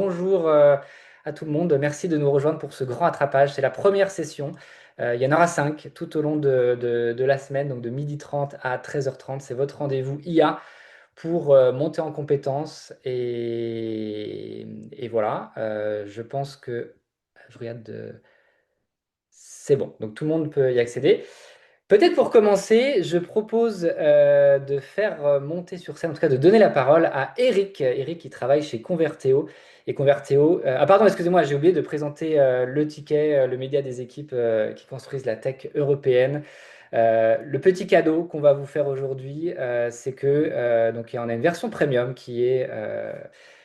Bonjour à tout le monde. Merci de nous rejoindre pour ce grand attrapage. C'est la première session. Il y en aura 5 tout au long de la semaine, donc de 12h30 à 13h30. C'est votre rendez-vous IA pour monter en compétences. Et voilà, je pense que je regarde c'est bon, donc tout le monde peut y accéder. Peut-être pour commencer, je propose de faire monter sur scène, en tout cas de donner la parole à Eric. Eric qui travaille chez Converteo. Et Converteo, ah pardon, excusez-moi, j'ai oublié de présenter le ticket, le média des équipes qui construisent la tech européenne. Le petit cadeau qu'on va vous faire aujourd'hui, c'est que donc on a une version premium qui est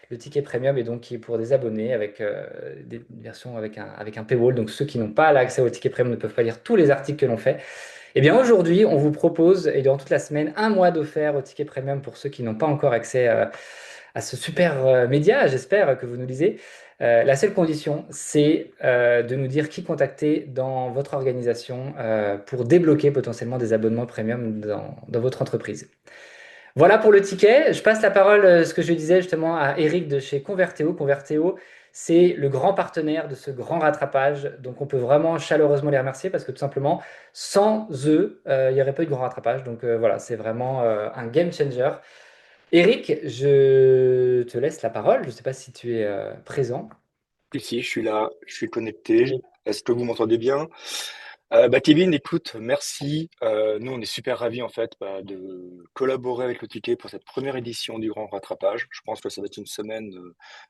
le ticket premium et donc qui est pour des abonnés avec une version avec un paywall. Donc ceux qui n'ont pas l'accès au ticket premium ne peuvent pas lire tous les articles que l'on fait. Eh bien, aujourd'hui, on vous propose, et durant toute la semaine, un mois d'offert au ticket premium pour ceux qui n'ont pas encore accès à ce super média. J'espère que vous nous lisez. La seule condition, c'est de nous dire qui contacter dans votre organisation pour débloquer potentiellement des abonnements premium dans votre entreprise. Voilà pour le ticket. Je passe la parole, ce que je disais justement, à Eric de chez Converteo. Converteo, c'est le grand partenaire de ce grand rattrapage. Donc, on peut vraiment chaleureusement les remercier parce que tout simplement, sans eux, il n'y aurait pas eu de grand rattrapage. Donc, voilà, c'est vraiment un game changer. Eric, je te laisse la parole. Je ne sais pas si tu es présent. Ici, je suis là, je suis connecté. Est-ce que vous m'entendez bien? Kevin, écoute, merci. Nous, on est super ravis en fait de collaborer avec le Ticket pour cette première édition du Grand Rattrapage. Je pense que ça va être une semaine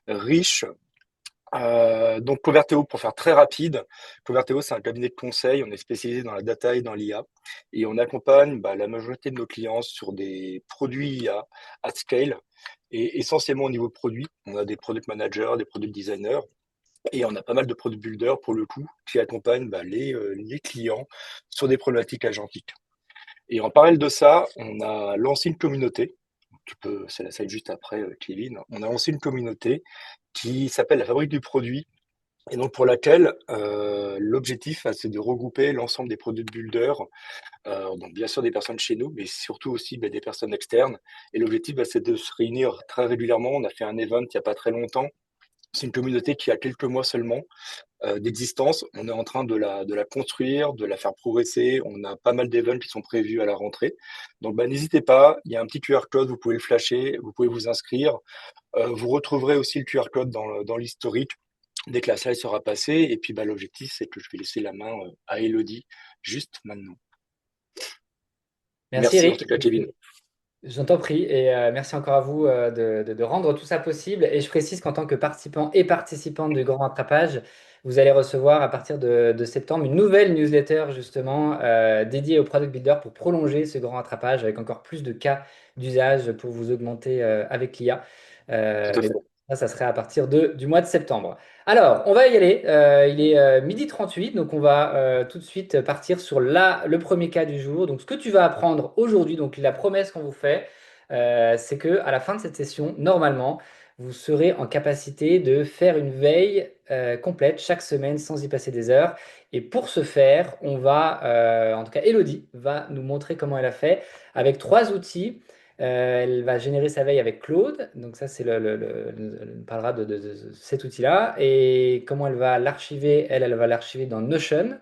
riche. Donc, Converteo, pour faire très rapide, Converteo, c'est un cabinet de conseil. On est spécialisé dans la data et dans l'IA. Et on accompagne la majorité de nos clients sur des produits IA at scale. Et essentiellement au niveau produit, on a des product managers, des product designers. Et on a pas mal de product builders, pour le coup, qui accompagnent les clients sur des problématiques agentiques. Et en parallèle de ça, on a lancé une communauté. C'est la slide juste après, Kevin. On a lancé une communauté qui s'appelle la Fabrique du produit. Et donc pour laquelle l'objectif, c'est de regrouper l'ensemble des product builders, donc bien sûr des personnes chez nous, mais surtout aussi des personnes externes. Et l'objectif, c'est de se réunir très régulièrement. On a fait un event il n'y a pas très longtemps. C'est une communauté qui a quelques mois seulement d'existence. On est en train de la construire, de la faire progresser. On a pas mal d'événements qui sont prévus à la rentrée. Donc, n'hésitez pas. Il y a un petit QR code, vous pouvez le flasher, vous pouvez vous inscrire. Vous retrouverez aussi le QR code dans l'historique dès que la slide sera passée. Et puis, l'objectif, c'est que je vais laisser la main à Elodie juste maintenant. Merci, Merci en Eric. tout cas, Kevin. Je t'en prie et merci encore à vous de rendre tout ça possible. Et je précise qu'en tant que participant et participante du Grand Rattrapage, vous allez recevoir à partir de septembre une nouvelle newsletter justement dédiée au Product Builder pour prolonger ce Grand Rattrapage avec encore plus de cas d'usage pour vous augmenter avec l'IA. Tout à Mais fait. bon, ça serait à partir du mois de septembre. Alors, on va y aller. Il est 12h38, donc on va tout de suite partir sur le premier cas du jour. Donc, ce que tu vas apprendre aujourd'hui, donc la promesse qu'on vous fait, c'est que à la fin de cette session, normalement, vous serez en capacité de faire une veille complète chaque semaine sans y passer des heures. Et pour ce faire, on va, en tout cas, Elodie va nous montrer comment elle a fait avec 3 outils. Elle va générer sa veille avec Claude. Donc ça, c'est elle parlera de cet outil-là. Et comment elle va l'archiver? Elle va l'archiver dans Notion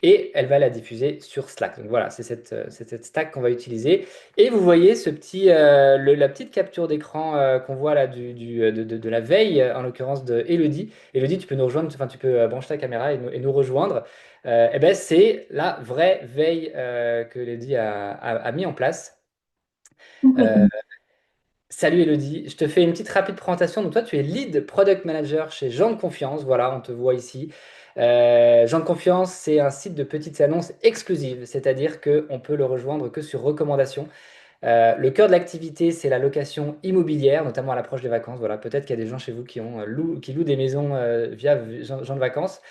et elle va la diffuser sur Slack. Donc voilà, c'est cette stack qu'on va utiliser. Et vous voyez la petite capture d'écran qu'on voit là de la veille, en l'occurrence de Elodie. Elodie, tu peux nous rejoindre, enfin tu peux brancher ta caméra et nous rejoindre. Eh ben, c'est la vraie veille que Elodie a mis en place. Euh, Salut Elodie, je te fais une petite rapide présentation. Donc toi, tu es lead product manager chez Jean de Confiance. Voilà, on te voit ici. Jean de Confiance, c'est un site de petites annonces exclusives, c'est-à-dire qu'on peut le rejoindre que sur recommandation. Le cœur de l'activité, c'est la location immobilière, notamment à l'approche des vacances. Voilà, peut-être qu'il y a des gens chez vous qui louent des maisons via Jean de Vacances.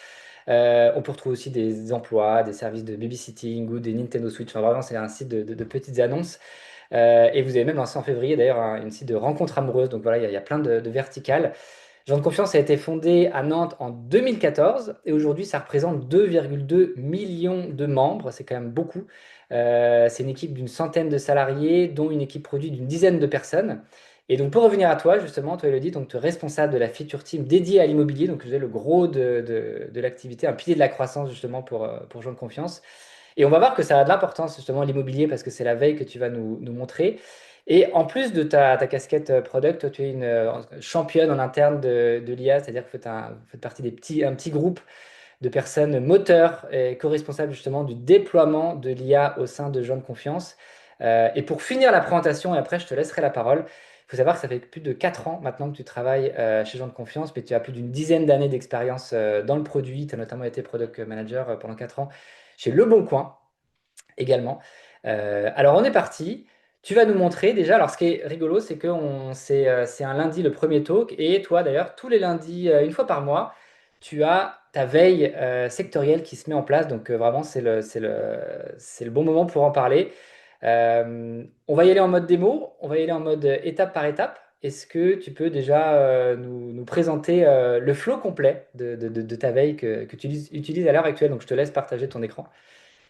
On peut retrouver aussi des emplois, des services de babysitting ou des Nintendo Switch. Enfin, vraiment, c'est un site de petites annonces. Et vous avez même lancé en février d'ailleurs une site de rencontres amoureuses. Donc voilà, il y a plein de verticales. Jean de Confiance a été fondé à Nantes en 2014 et aujourd'hui ça représente 2,2 millions de membres. C'est quand même beaucoup. C'est une équipe d'une centaine de salariés, dont une équipe produit d'une dizaine de personnes. Et donc, pour revenir à toi, justement, toi, Elodie, donc, tu es responsable de la feature team dédiée à l'immobilier. Donc, vous êtes le gros de l'activité, un pilier de la croissance, justement, pour Jean de Confiance. Et on va voir que ça a de l'importance, justement, l'immobilier, parce que c'est la veille que tu vas nous montrer. Et en plus de ta casquette product, toi, tu es une championne en interne de l'IA, c'est-à-dire que vous faites partie un petit groupe de personnes moteurs et co-responsables justement du déploiement de l'IA au sein de Jean de Confiance. Et pour finir la présentation, et après je te laisserai la parole, il faut savoir que ça fait plus de 4 ans maintenant que tu travailles chez Jean de Confiance, mais tu as plus d'une dizaine d'années d'expérience dans le produit. Tu as notamment été product manager pendant 4 ans chez Le Bon Coin également. Alors on est parti. Tu vas nous montrer déjà. Alors ce qui est rigolo, c'est que c'est un lundi le premier talk. Et toi d'ailleurs, tous les lundis, une fois par mois, tu as ta veille sectorielle qui se met en place. Donc vraiment, c'est le bon moment pour en parler. On va y aller en mode démo. On va y aller en mode étape par étape. Est-ce que tu peux déjà nous présenter le flow complet de ta veille que tu utilises à l'heure actuelle? Donc je te laisse partager ton écran.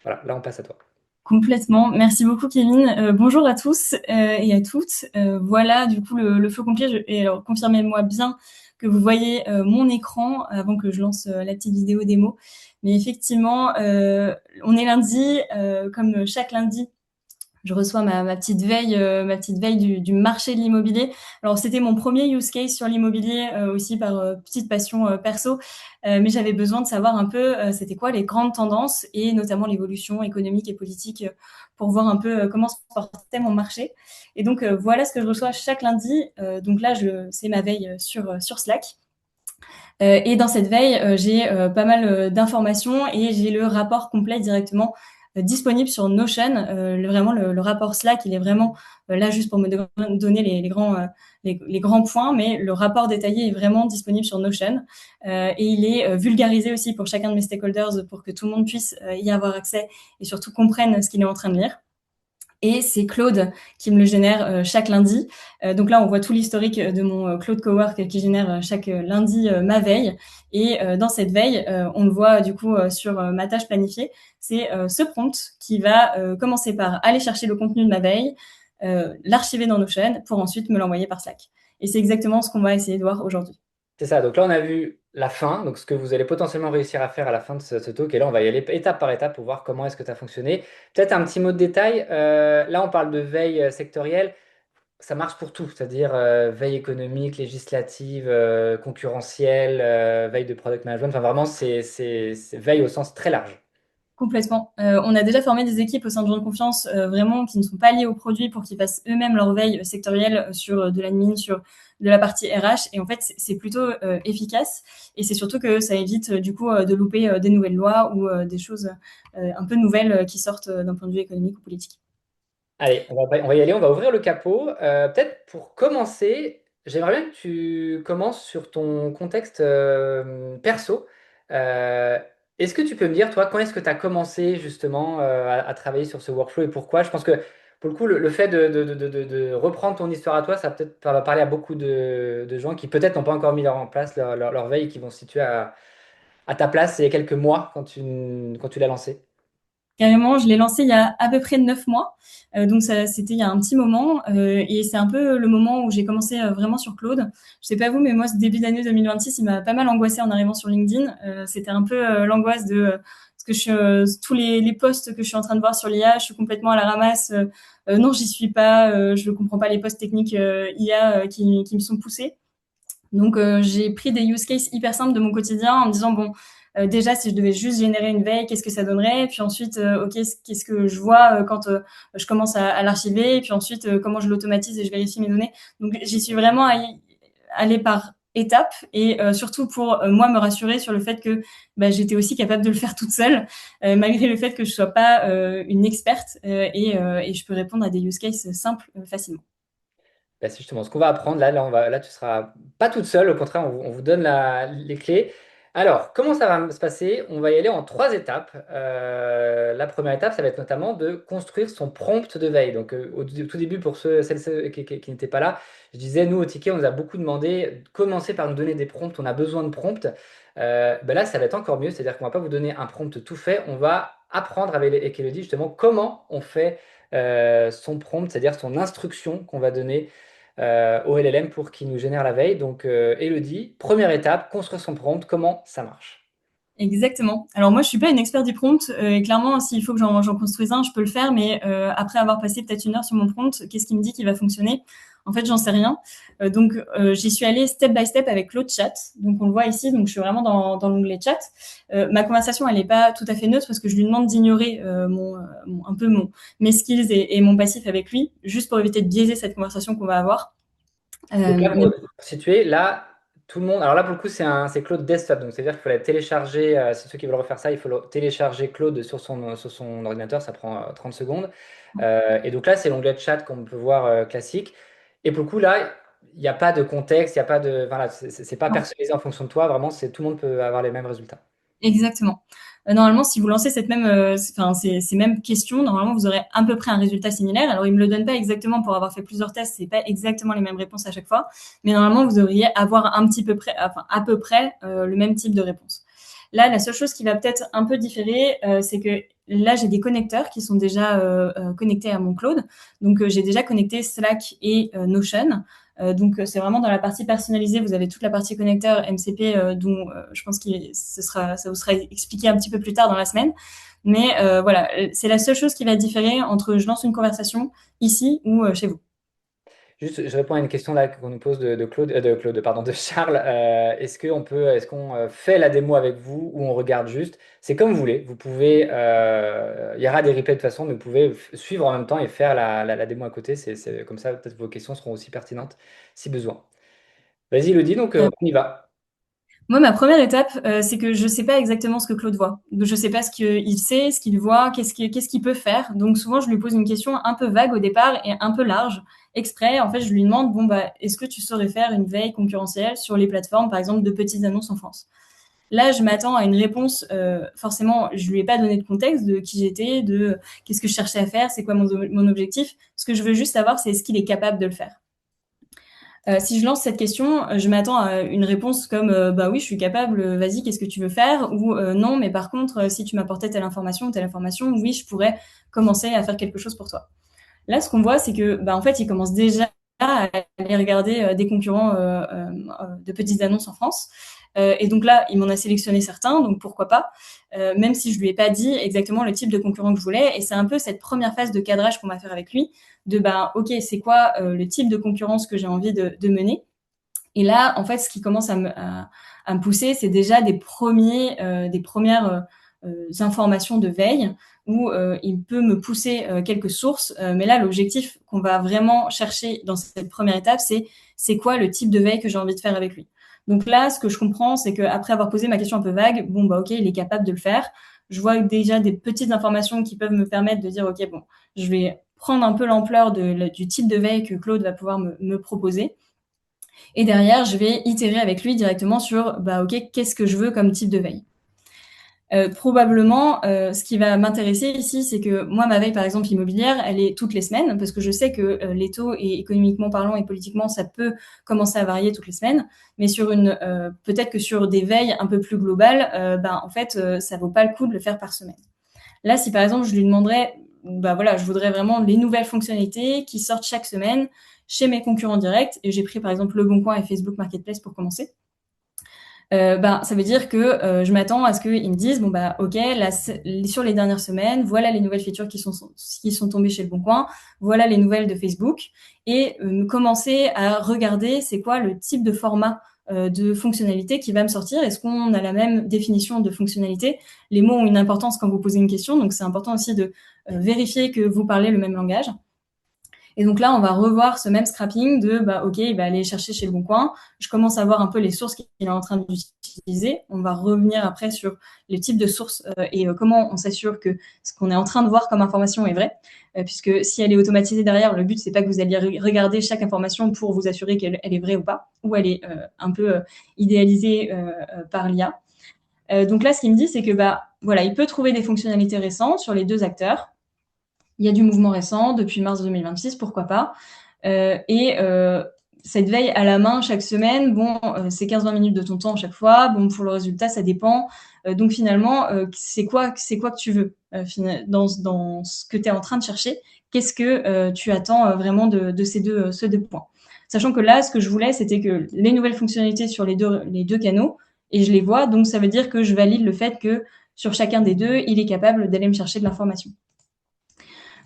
Voilà, là on passe à toi. Complètement. Merci beaucoup, Kevin. Bonjour à tous et à toutes. Voilà, du coup, le feu complet. Et alors, confirmez-moi bien que vous voyez mon écran avant que je lance la petite vidéo démo. Mais effectivement, on est lundi, comme chaque lundi. Je reçois ma petite veille du marché de l'immobilier. Alors c'était mon premier use case sur l'immobilier aussi par petite passion perso, mais j'avais besoin de savoir un peu c'était quoi les grandes tendances et notamment l'évolution économique et politique pour voir un peu comment se portait mon marché. Et donc voilà ce que je reçois chaque lundi. Donc là c'est ma veille sur Slack. Et dans cette veille, j'ai pas mal d'informations et j'ai le rapport complet directement disponible sur Notion. Vraiment, le rapport Slack, il est vraiment là juste pour me donner les grands points, mais le rapport détaillé est vraiment disponible sur Notion. Et il est vulgarisé aussi pour chacun de mes stakeholders pour que tout le monde puisse y avoir accès et surtout comprenne ce qu'il est en train de lire. Et c'est Claude qui me le génère chaque lundi. Donc là, on voit tout l'historique de mon Claude Cowork qui génère chaque lundi ma veille. Et dans cette veille, on le voit du coup sur ma tâche planifiée, c'est ce prompt qui va commencer par aller chercher le contenu de ma veille, l'archiver dans Notion pour ensuite me l'envoyer par Slack. Et c'est exactement ce qu'on va essayer de voir aujourd'hui. C'est ça, donc là on a vu la fin, donc ce que vous allez potentiellement réussir à faire à la fin de ce talk, et là on va y aller étape par étape pour voir comment est-ce que ça a fonctionné. Peut-être un petit mot de détail, là on parle de veille sectorielle, ça marche pour tout, c'est-à-dire veille économique, législative, concurrentielle, veille de product management, enfin vraiment c'est veille au sens très large. Complètement. On a déjà formé des équipes au sein de Jean de Confiance vraiment qui ne sont pas liées au produit pour qu'ils fassent eux-mêmes leur veille sectorielle sur de l'admin, sur de la partie RH. Et en fait, c'est plutôt efficace. Et c'est surtout que ça évite du coup de louper des nouvelles lois ou des choses un peu nouvelles qui sortent d'un point de vue économique ou politique. Allez, on va y aller, on va ouvrir le capot. Peut-être pour commencer, j'aimerais bien que tu commences sur ton contexte perso. Euh, Est-ce que tu peux me dire, toi, quand est-ce que tu as commencé justement à travailler sur ce workflow et pourquoi? Je pense que pour le coup, le fait de reprendre ton histoire à toi, ça va parler à beaucoup de gens qui peut-être n'ont pas encore mis en place leur veille et qui vont se situer à ta place il y a quelques mois quand tu l'as lancé. Carrément, je l'ai lancé il y a à peu près 9 mois. Donc ça, c'était il y a un petit moment. Et c'est un peu le moment où j'ai commencé vraiment sur Claude. Je sais pas vous, mais moi, ce début d'année 2026, il m'a pas mal angoissé en arrivant sur LinkedIn. C'était un peu l'angoisse de parce que tous les posts que je suis en train de voir sur l'IA, je suis complètement à la ramasse. Non, j'y suis pas. Je ne comprends pas les posts techniques IA qui me sont poussés. Donc, j'ai pris des use cases hyper simples de mon quotidien en me disant, bon, déjà, si je devais juste générer une veille, qu'est-ce que ça donnerait? Et puis ensuite, OK, qu'est-ce que je vois quand je commence à l'archiver? Et puis ensuite, comment je l'automatise et je vérifie mes données. Donc, j'y suis vraiment allée par étapes et surtout pour moi me rassurer sur le fait que bah, j'étais aussi capable de le faire toute seule, malgré le fait que je sois pas une experte et je peux répondre à des use cases simples facilement. Bah, c'est justement ce qu'on va apprendre là, tu seras pas toute seule, au contraire, on vous donne les clés. Alors, comment ça va se passer? On va y aller en 3 étapes. La première étape, ça va être notamment de construire son prompt de veille. Donc, au tout début, pour celles qui n'étaient pas là, je disais, nous, au ticket, on nous a beaucoup demandé de commencer par nous donner des prompts. On a besoin de prompts. Ben là, ça va être encore mieux. C'est-à-dire qu'on va pas vous donner un prompt tout fait. On va apprendre avec Elodie justement comment on fait son prompt, c'est-à-dire son instruction qu'on va donner au LLM pour qu'il nous génère la veille. Donc, Elodie, première étape, construire son prompt, comment ça marche? Exactement. Alors moi, je suis pas une experte du prompt. Et clairement, s'il faut que j'en construise un, je peux le faire. Mais après avoir passé peut-être 1 heure sur mon prompt, qu'est-ce qui me dit qu'il va fonctionner? En fait, j'en sais rien. Donc, j'y suis allée step by step avec l'autre chat. Donc, on le voit ici. Donc, je suis vraiment dans l'onglet chat. Ma conversation, elle n'est pas tout à fait neutre parce que je lui demande d'ignorer mes skills et mon passif avec lui, juste pour éviter de biaiser cette conversation qu'on va avoir. Donc là, Mais pour situer, là, tout le monde. Alors là, pour le coup, c'est Claude Desktop. Donc, c'est-à-dire qu'il faut la télécharger. C'est ceux qui veulent refaire ça, il faut télécharger Claude sur son ordinateur. Ça prend 30 secondes. Et donc là, c'est l'onglet chat qu'on peut voir classique. Et pour le coup, là, il n'y a pas de contexte, il n'y a pas de. Voilà, c'est pas non. personnalisé en fonction de toi. Vraiment, tout le monde peut avoir les mêmes résultats. Exactement. Normalement, si vous lancez ces mêmes questions, normalement, vous aurez à peu près un résultat similaire. Alors, il me le donne pas exactement pour avoir fait plusieurs tests, c'est pas exactement les mêmes réponses à chaque fois, mais normalement, vous devriez avoir à peu près le même type de réponse. Là, la seule chose qui va peut-être un peu différer, c'est que là, j'ai des connecteurs qui sont déjà connectés à mon cloud. Donc, j'ai déjà connecté Slack et Notion. Donc, c'est vraiment dans la partie personnalisée. Vous avez toute la partie connecteur MCP dont je pense que ça vous sera expliqué un petit peu plus tard dans la semaine. Mais voilà, c'est la seule chose qui va différer entre je lance une conversation ici ou chez vous. Juste, je réponds à une question là qu'on nous pose pardon, de Charles. Est-ce qu'on fait la démo avec vous ou on regarde juste? C'est comme vous voulez. Vous pouvez, il y aura des replays de toute façon, mais vous pouvez suivre en même temps et faire la démo à côté. C'est comme ça, peut-être vos questions seront aussi pertinentes si besoin. Vas-y, Elodie, donc on y va. Moi, ma première étape, c'est que je sais pas exactement ce que Claude voit. Donc, je sais pas ce qu'il sait, ce qu'il voit, qu'est-ce qu'il peut faire. Donc, souvent, je lui pose une question un peu vague au départ et un peu large, exprès. En fait, je lui demande, bon, bah, est-ce que tu saurais faire une veille concurrentielle sur les plateformes, par exemple, de petites annonces en France? Là, je m'attends à une réponse. Forcément, je lui ai pas donné de contexte de qui j'étais, de qu'est-ce que je cherchais à faire, c'est quoi mon objectif. Ce que je veux juste savoir, c'est est-ce qu'il est capable de le faire. Si je lance cette question, je m'attends à une réponse comme bah oui, je suis capable, vas-y, qu'est-ce que tu veux faire? Ou non, mais par contre, si tu m'apportais telle information, oui, je pourrais commencer à faire quelque chose pour toi. Là, ce qu'on voit, c'est que bah en fait, il commence déjà à aller regarder des concurrents de petites annonces en France. Et donc là, il m'en a sélectionné certains, donc pourquoi pas, même si je lui ai pas dit exactement le type de concurrent que je voulais. Et c'est un peu cette première phase de cadrage qu'on va faire avec lui, de ben ok, c'est quoi le type de concurrence que j'ai envie de mener. Et là, en fait, ce qui commence à me pousser, c'est déjà des premières informations de veille où il peut me pousser quelques sources. Mais là, l'objectif qu'on va vraiment chercher dans cette première étape, c'est quoi le type de veille que j'ai envie de faire avec lui. Donc là, ce que je comprends, c'est qu'après avoir posé ma question un peu vague, bon, bah ok, il est capable de le faire. Je vois déjà des petites informations qui peuvent me permettre de dire, ok, bon, je vais prendre un peu l'ampleur du type de veille que Claude va pouvoir me proposer. Et derrière, je vais itérer avec lui directement sur, bah ok, qu'est-ce que je veux comme type de veille. Probablement, ce qui va m'intéresser ici, c'est que moi, ma veille, par exemple, immobilière, elle est toutes les semaines, parce que je sais que les taux, et économiquement parlant et politiquement, ça peut commencer à varier toutes les semaines. Mais peut-être que sur des veilles un peu plus globales, en fait, ça vaut pas le coup de le faire par semaine. Là, si par exemple, je lui demanderais, bah voilà, je voudrais vraiment les nouvelles fonctionnalités qui sortent chaque semaine chez mes concurrents directs, et j'ai pris par exemple Le Bon Coin et Facebook Marketplace pour commencer. Ça veut dire que je m'attends à ce qu'ils me disent bon bah ok, là, sur les dernières semaines, voilà les nouvelles features qui sont tombées chez Le Bon Coin, voilà les nouvelles de Facebook, et commencer à regarder c'est quoi le type de format de fonctionnalité qui va me sortir. Est-ce qu'on a la même définition de fonctionnalité? Les mots ont une importance quand vous posez une question, donc c'est important aussi de vérifier que vous parlez le même langage. Et donc là, on va revoir ce même scrapping de, bah, ok, il va aller chercher chez Le Bon Coin. Je commence à voir un peu les sources qu'il est en train d'utiliser. On va revenir après sur les types de sources et comment on s'assure que ce qu'on est en train de voir comme information est vrai. Puisque si elle est automatisée derrière, le but, c'est pas que vous alliez regarder chaque information pour vous assurer qu'elle est vraie ou pas, ou elle est un peu idéalisée par l'IA. Donc là, ce qu'il me dit, c'est que, bah, voilà, il peut trouver des fonctionnalités récentes sur les deux acteurs. Il y a du mouvement récent depuis mars 2026, pourquoi pas. Cette veille à la main chaque semaine, bon, c'est 15-20 minutes de ton temps chaque fois. Bon, pour le résultat, ça dépend. Donc finalement, c'est quoi que tu veux dans ce que tu es en train de chercher? Qu'est-ce que tu attends vraiment de ces deux points? Sachant que là, ce que je voulais, c'était que les nouvelles fonctionnalités sur les deux canaux, et je les vois, donc ça veut dire que je valide le fait que sur chacun des deux, il est capable d'aller me chercher de l'information.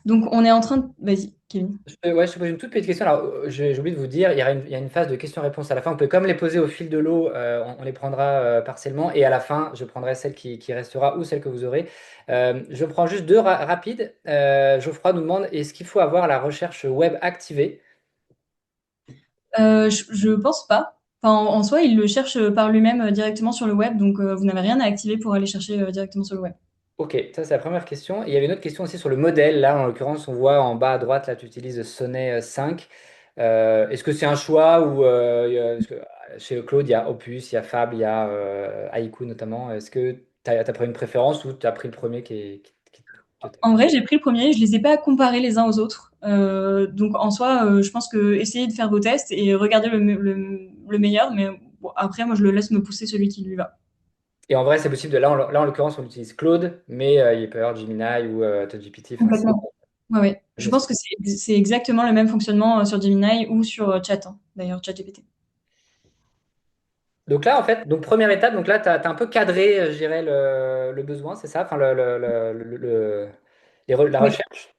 Donc, on est en train de... Vas-y, Kevin. Ouais, je te pose une toute petite question. Alors, j'ai oublié de vous dire, il y a une phase de questions-réponses à la fin. On peut comme les poser au fil de l'eau, on les prendra partiellement. Et à la fin, je prendrai celle qui restera ou celle que vous aurez. Je prends juste deux rapides. Geoffroy nous demande, est-ce qu'il faut avoir la recherche web activée? Je pense pas. Enfin, en soi, il le cherche par lui-même directement sur le web, donc vous n'avez rien à activer pour aller chercher directement sur le web. Ok, ça c'est la première question. Et il y avait une autre question aussi sur le modèle. Là, en l'occurrence, on voit en bas à droite, là, tu utilises Sonnet 5. Est-ce que c'est un choix ou parce que chez Claude, il y a Opus, il y a Fab, il y a Haiku notamment. Est-ce que tu as pris une préférence ou tu as pris le premier En vrai, j'ai pris le premier, je les ai pas comparés les uns aux autres. Donc en soi, je pense que essayez de faire vos tests et regardez le meilleur, mais bon, après, moi, je le laisse me pousser celui qui lui va. Et en vrai, c'est possible de là, en l'occurrence, on utilise Claude, mais il peut y avoir Gemini ou ChatGPT. Enfin, Complètement. Ouais, ouais. Je pense que c'est exactement le même fonctionnement sur Gemini ou sur Chat, hein, d'ailleurs, ChatGPT. donc là, en fait, donc première étape, donc là, tu as un peu cadré, je dirais, le besoin, c'est ça? Enfin, la Oui. recherche.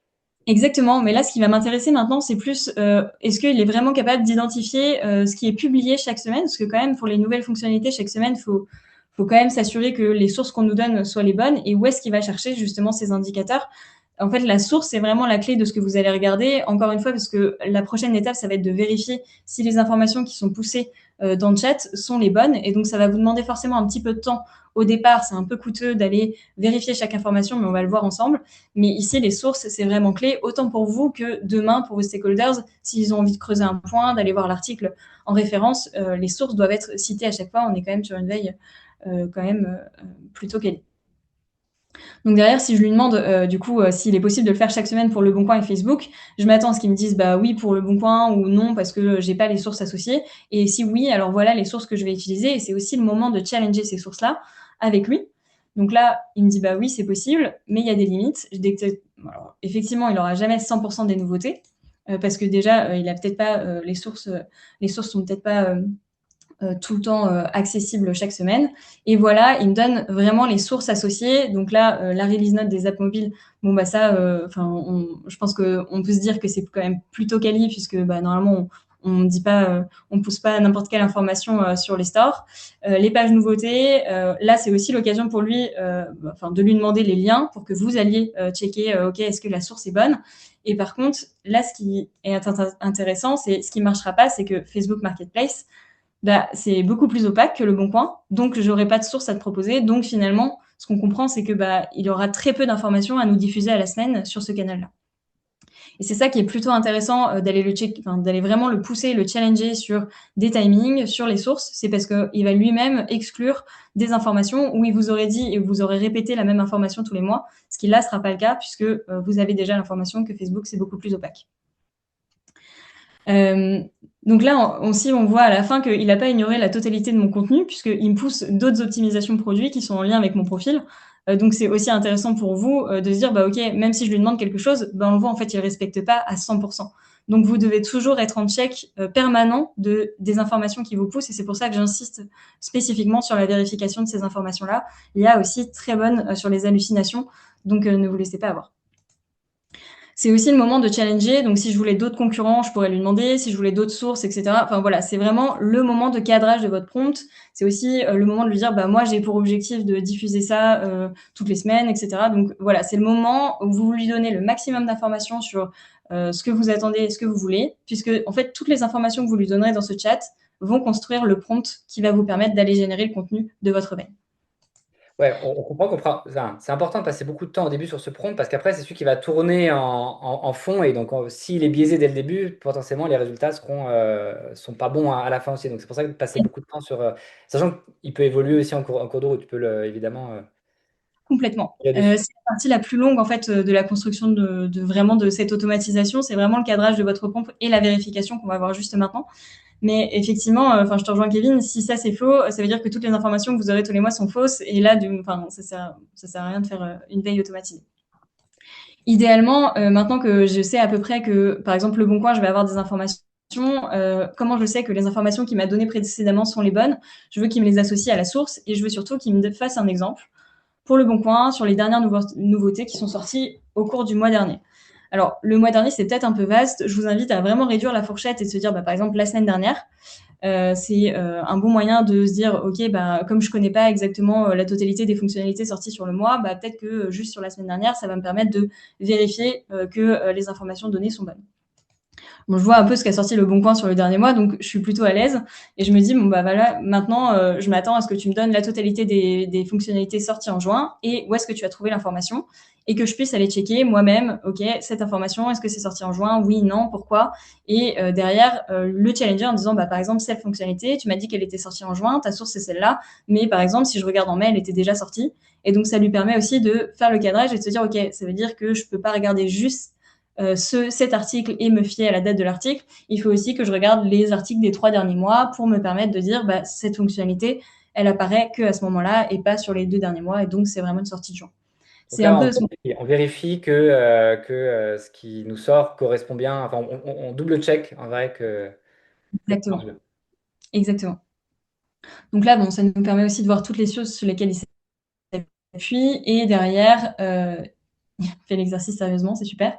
Exactement, mais là, ce qui va m'intéresser maintenant, c'est plus est-ce qu'il est vraiment capable d'identifier ce qui est publié chaque semaine? Parce que quand même, pour les nouvelles fonctionnalités chaque semaine, faut quand même s'assurer que les sources qu'on nous donne soient les bonnes. Et où est-ce qu'il va chercher justement ces indicateurs? En fait, la source, c'est vraiment la clé de ce que vous allez regarder. Encore une fois, parce que la prochaine étape, ça va être de vérifier si les informations qui sont poussées dans le chat sont les bonnes. Et donc, ça va vous demander forcément un petit peu de temps. Au départ, c'est un peu coûteux d'aller vérifier chaque information, mais on va le voir ensemble. Mais ici, les sources, c'est vraiment clé, autant pour vous que demain, pour vos stakeholders, s'ils ont envie de creuser un point, d'aller voir l'article en référence, les sources doivent être citées à chaque fois. On est quand même sur une veille quand même plutôt quali. Donc derrière, si je lui demande du coup s'il est possible de le faire chaque semaine pour Le Bon Coin et Facebook, je m'attends à ce qu'il me dise bah oui pour Le Bon Coin ou non parce que j'ai pas les sources associées. Et si oui, alors voilà les sources que je vais utiliser. Et c'est aussi le moment de challenger ces sources-là avec lui. Donc là, il me dit bah oui, c'est possible, mais il y a des limites. Alors, effectivement, il aura jamais 100% des nouveautés parce que déjà, il a peut-être pas les sources sont peut-être pas tout le temps accessible chaque semaine. Et voilà, il me donne vraiment les sources associées. Donc là, la release note des apps mobiles, bon bah ça, je pense qu'on peut se dire que c'est quand même plutôt quali puisque bah, normalement on dit pas, on pousse pas n'importe quelle information sur les stores. Les pages nouveautés, là c'est aussi l'occasion pour lui, de lui demander les liens pour que vous alliez checker, ok, est-ce que la source est bonne. Et par contre, là, ce qui est intéressant, c'est ce qui marchera pas, c'est que Facebook Marketplace bah, c'est beaucoup plus opaque que Le Bon Coin, donc j'aurai pas de source à te proposer. Donc finalement, ce qu'on comprend, c'est que bah, il y aura très peu d'informations à nous diffuser à la semaine sur ce canal-là. Et c'est ça qui est plutôt intéressant d'aller d'aller vraiment le pousser, le challenger sur des timings, sur les sources. C'est parce qu'il va lui-même exclure des informations où il vous aurait dit et vous aurez répété la même information tous les mois, ce qui là sera pas le cas puisque vous avez déjà l'information que Facebook c'est beaucoup plus opaque. Donc là aussi, on voit à la fin qu'il n'a pas ignoré la totalité de mon contenu, puisqu'il me pousse d'autres optimisations de produits qui sont en lien avec mon profil. Donc c'est aussi intéressant pour vous de se dire, bah ok, même si je lui demande quelque chose, bah, on voit en fait, il ne respecte pas à 100%. Donc vous devez toujours être en check permanent des informations qui vous poussent, et c'est pour ça que j'insiste spécifiquement sur la vérification de ces informations-là. Il y a aussi très bonne sur les hallucinations, donc ne vous laissez pas avoir. C'est aussi le moment de challenger. Donc, si je voulais d'autres concurrents, je pourrais lui demander. Si je voulais d'autres sources, etc. Enfin, voilà, c'est vraiment le moment de cadrage de votre prompt. C'est aussi le moment de lui dire, bah, moi, j'ai pour objectif de diffuser ça toutes les semaines, etc. Donc, voilà, c'est le moment où vous lui donnez le maximum d'informations sur ce que vous attendez et ce que vous voulez, puisque, en fait, toutes les informations que vous lui donnerez dans ce chat vont construire le prompt qui va vous permettre d'aller générer le contenu de votre veille. Ouais, on comprend qu'on fera. Enfin, c'est important de passer beaucoup de temps au début sur ce prompt parce qu'après, c'est celui qui va tourner en fond. Et donc, s'il est biaisé dès le début, potentiellement, les résultats sont pas bons à la fin aussi. Donc, c'est pour ça que de passer beaucoup de temps sur. Sachant qu'il peut évoluer aussi en cours de route. Tu peux évidemment. Complètement. Il y a des- C'est la partie la plus longue en fait de la construction vraiment de cette automatisation. C'est vraiment le cadrage de votre pompe et la vérification qu'on va voir juste maintenant. Mais effectivement, je te rejoins Kevin, si ça c'est faux, ça veut dire que toutes les informations que vous aurez tous les mois sont fausses. Et là, ça sert à rien de faire une veille automatisée. Idéalement, maintenant que je sais à peu près que, par exemple, Le Bon Coin, je vais avoir des informations comment je sais que les informations qu'il m'a données précédemment sont les bonnes. Je veux qu'il me les associe à la source et je veux surtout qu'il me fasse un exemple pour Le Bon Coin sur les dernières nouveautés qui sont sorties au cours du mois dernier. Alors, le mois dernier, c'est peut-être un peu vaste. Je vous invite à vraiment réduire la fourchette et de se dire, par exemple, la semaine dernière, c'est un bon moyen de se dire, OK, comme je connais pas exactement la totalité des fonctionnalités sorties sur le mois, peut-être que juste sur la semaine dernière, ça va me permettre de vérifier que les informations données sont bonnes. Bon, je vois un peu ce qu'a sorti Le Bon Coin sur le dernier mois, donc je suis plutôt à l'aise. Et je me dis, voilà, maintenant, je m'attends à ce que tu me donnes la totalité des fonctionnalités sorties en juin et où est-ce que tu as trouvé l'information et que je puisse aller checker moi-même, OK, cette information, est-ce que c'est sorti en juin? Oui, non, pourquoi? Et derrière, le challenger en disant, par exemple, cette fonctionnalité, tu m'as dit qu'elle était sortie en juin, ta source c'est celle-là, mais par exemple, si je regarde en mai, elle était déjà sortie. Et donc, ça lui permet aussi de faire le cadrage et de se dire, OK, ça veut dire que je peux pas regarder juste cet article et me fier à la date de l'article, il faut aussi que je regarde les articles des 3 derniers mois pour me permettre de dire cette fonctionnalité, elle apparaît qu'à ce moment-là et pas sur les 2 derniers mois. Et donc, c'est vraiment une sortie de juin. Donc C'est un là, peu... on vérifie que ce qui nous sort correspond bien. Enfin, on double-check en vrai que ça marche Exactement. bien. Exactement. Donc là, ça nous permet aussi de voir toutes les choses sur lesquelles il s'appuie. Et derrière, il fait l'exercice sérieusement, c'est super.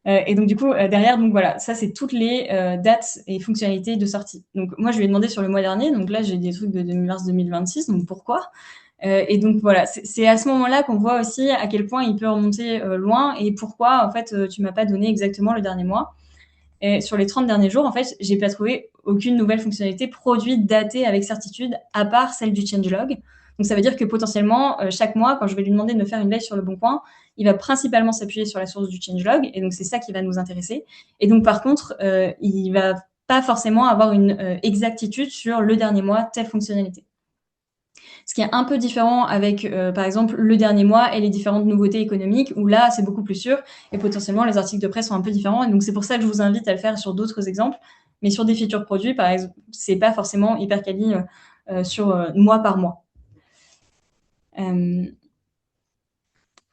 Et donc, du coup, derrière, donc voilà, ça, c'est toutes les dates et fonctionnalités de sortie. Donc, moi, je lui ai demandé sur le mois dernier. Donc là, j'ai des trucs de mars 2026. Donc, pourquoi? Et donc, voilà, c'est à ce moment-là qu'on voit aussi à quel point il peut remonter loin et pourquoi, en fait, tu m'as pas donné exactement le dernier mois. Et sur les 30 derniers jours, en fait, j'ai pas trouvé aucune nouvelle fonctionnalité produite, datée avec certitude, à part celle du changelog. Donc, ça veut dire que potentiellement, chaque mois, quand je vais lui demander de me faire une veille sur Le Bon Coin, il va principalement s'appuyer sur la source du changelog. Et donc, c'est ça qui va nous intéresser. Et donc, par contre, il va pas forcément avoir une exactitude sur le dernier mois, telle fonctionnalité. Ce qui est un peu différent avec, par exemple, le dernier mois et les différentes nouveautés économiques, où là, c'est beaucoup plus sûr et potentiellement, les articles de presse sont un peu différents. Et donc, c'est pour ça que je vous invite à le faire sur d'autres exemples. Mais sur des features produits, par exemple, c'est pas forcément hyper quali sur mois par mois.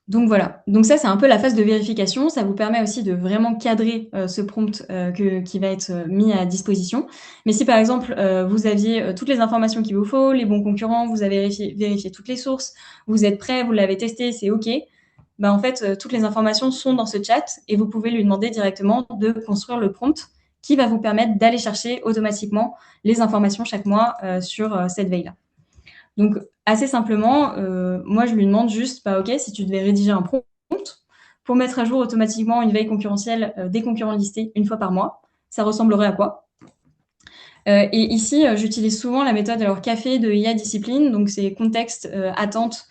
Donc voilà, donc ça c'est un peu la phase de vérification, ça vous permet aussi de vraiment cadrer ce prompt qui va être mis à disposition. Mais si par exemple vous aviez toutes les informations qu'il vous faut, les bons concurrents, vous avez vérifié toutes les sources, vous êtes prêt, vous l'avez testé, c'est OK, en fait toutes les informations sont dans ce chat et vous pouvez lui demander directement de construire le prompt qui va vous permettre d'aller chercher automatiquement les informations chaque mois sur cette veille-là. Donc, assez simplement, moi, je lui demande juste, OK, si tu devais rédiger un prompt pour mettre à jour automatiquement une veille concurrentielle des concurrents listés une fois par mois, ça ressemblerait à quoi? Et ici, j'utilise souvent la méthode café de IA Discipline, donc c'est contexte, attente,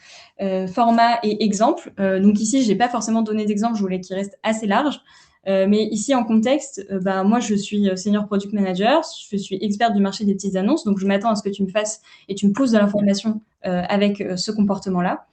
format et exemple. Donc ici, j'ai pas forcément donné d'exemple, je voulais qu'il reste assez large. Mais ici, en contexte, moi, je suis senior product manager, je suis experte du marché des petites annonces, donc je m'attends à ce que tu me fasses et tu me pousses de l'information avec ce comportement-là.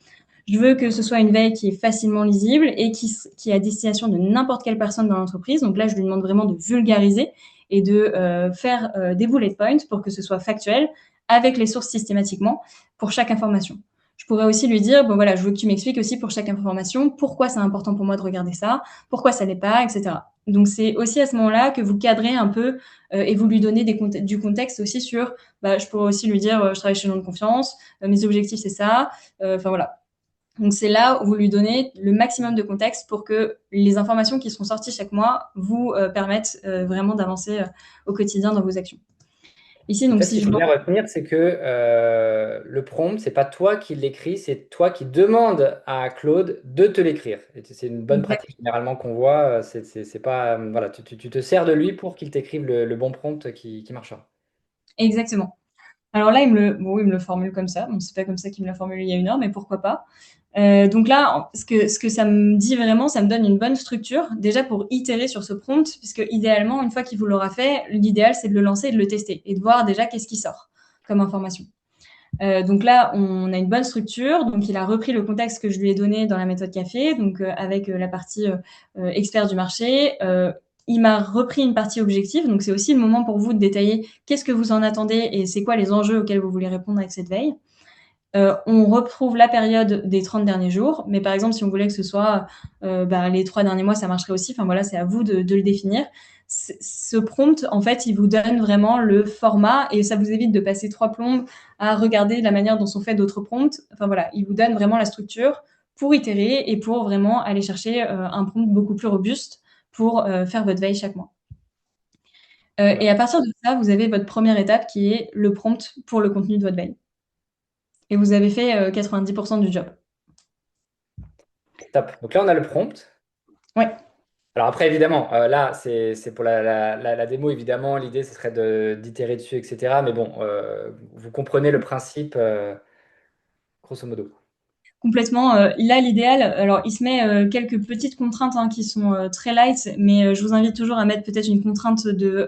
Je veux que ce soit une veille qui est facilement lisible et qui est à destination de n'importe quelle personne dans l'entreprise. Donc là, je lui demande vraiment de vulgariser et de faire des bullet points pour que ce soit factuel avec les sources systématiquement pour chaque information. Je pourrais aussi lui dire, voilà, je veux que tu m'expliques aussi pour chaque information pourquoi c'est important pour moi de regarder ça, pourquoi ça n'est pas, etc. Donc, c'est aussi à ce moment-là que vous cadrez un peu et vous lui donnez du contexte aussi sur, je pourrais aussi lui dire, je travaille chez Nom de Confiance, mes objectifs, c'est ça. Enfin, voilà. Donc, c'est là où vous lui donnez le maximum de contexte pour que les informations qui seront sorties chaque mois vous permettent vraiment d'avancer au quotidien dans vos actions. Ici, donc, En fait, ce qu'il faut bien retenir, c'est que le prompt, c'est pas toi qui l'écris, c'est toi qui demandes à Claude de te l'écrire. C'est une bonne pratique généralement qu'on voit. C'est pas, voilà, tu te sers de lui pour qu'il t'écrive le bon prompt qui marchera. Exactement. Alors là, il me le formule comme ça. Bon, c'est pas comme ça qu'il me l'a formulé il y a 1 heure, mais pourquoi pas. Donc là, ce que ça me dit vraiment, ça me donne une bonne structure, déjà pour itérer sur ce prompt, puisque idéalement, une fois qu'il vous l'aura fait, l'idéal, c'est de le lancer et de le tester, et de voir déjà qu'est-ce qui sort comme information. Donc là, on a une bonne structure. Donc, il a repris le contexte que je lui ai donné dans la méthode café, donc avec la partie expert du marché. Il m'a repris une partie objective, donc c'est aussi le moment pour vous de détailler qu'est-ce que vous en attendez et c'est quoi les enjeux auxquels vous voulez répondre avec cette veille. on retrouve la période des 30 derniers jours. Mais par exemple, si on voulait que ce soit les 3 derniers mois, ça marcherait aussi. Enfin voilà, c'est à vous de le définir. Ce prompt, en fait, il vous donne vraiment le format et ça vous évite de passer 3 plombes à regarder la manière dont sont faits d'autres prompts. Enfin voilà, il vous donne vraiment la structure pour itérer et pour vraiment aller chercher un prompt beaucoup plus robuste pour faire votre veille chaque mois. Et à partir de ça, vous avez votre première étape qui est le prompt pour le contenu de votre veille. Et vous avez fait 90% du job. Top. Donc là, on a le prompt. Ouais. Alors après, évidemment, là, c'est pour la démo, évidemment. L'idée, ce serait d'itérer dessus, etc. Mais bon, vous comprenez le principe, grosso modo. Complètement. Là, l'idéal, alors il se met quelques petites contraintes qui sont très light, mais je vous invite toujours à mettre peut-être une contrainte de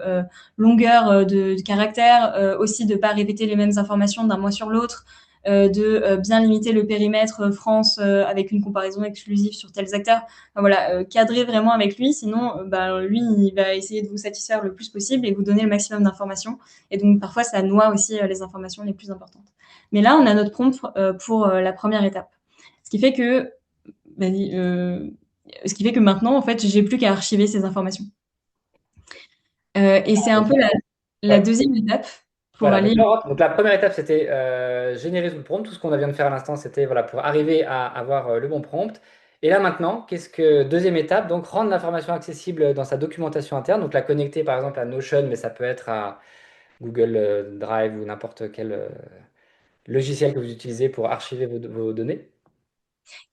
longueur de caractère, aussi de pas répéter les mêmes informations d'un mois sur l'autre, de bien limiter le périmètre France avec une comparaison exclusive sur tels acteurs. Enfin, voilà, cadrer vraiment avec lui, sinon lui, il va essayer de vous satisfaire le plus possible et vous donner le maximum d'informations. Et donc parfois, ça noie aussi les informations les plus importantes. Mais là, on a notre prompt pour la première étape. Ce qui fait que, ce qui fait que maintenant, en fait, j'ai plus qu'à archiver ces informations. Et c'est un peu la deuxième étape pour Voilà, aller. donc la première étape, c'était générer le prompt. Tout ce qu'on vient de faire à l'instant, c'était voilà, pour arriver à avoir le bon prompt. Et là maintenant, deuxième étape, donc rendre l'information accessible dans sa documentation interne, donc la connecter par exemple à Notion, mais ça peut être à Google Drive ou n'importe quel logiciel que vous utilisez pour archiver vos données.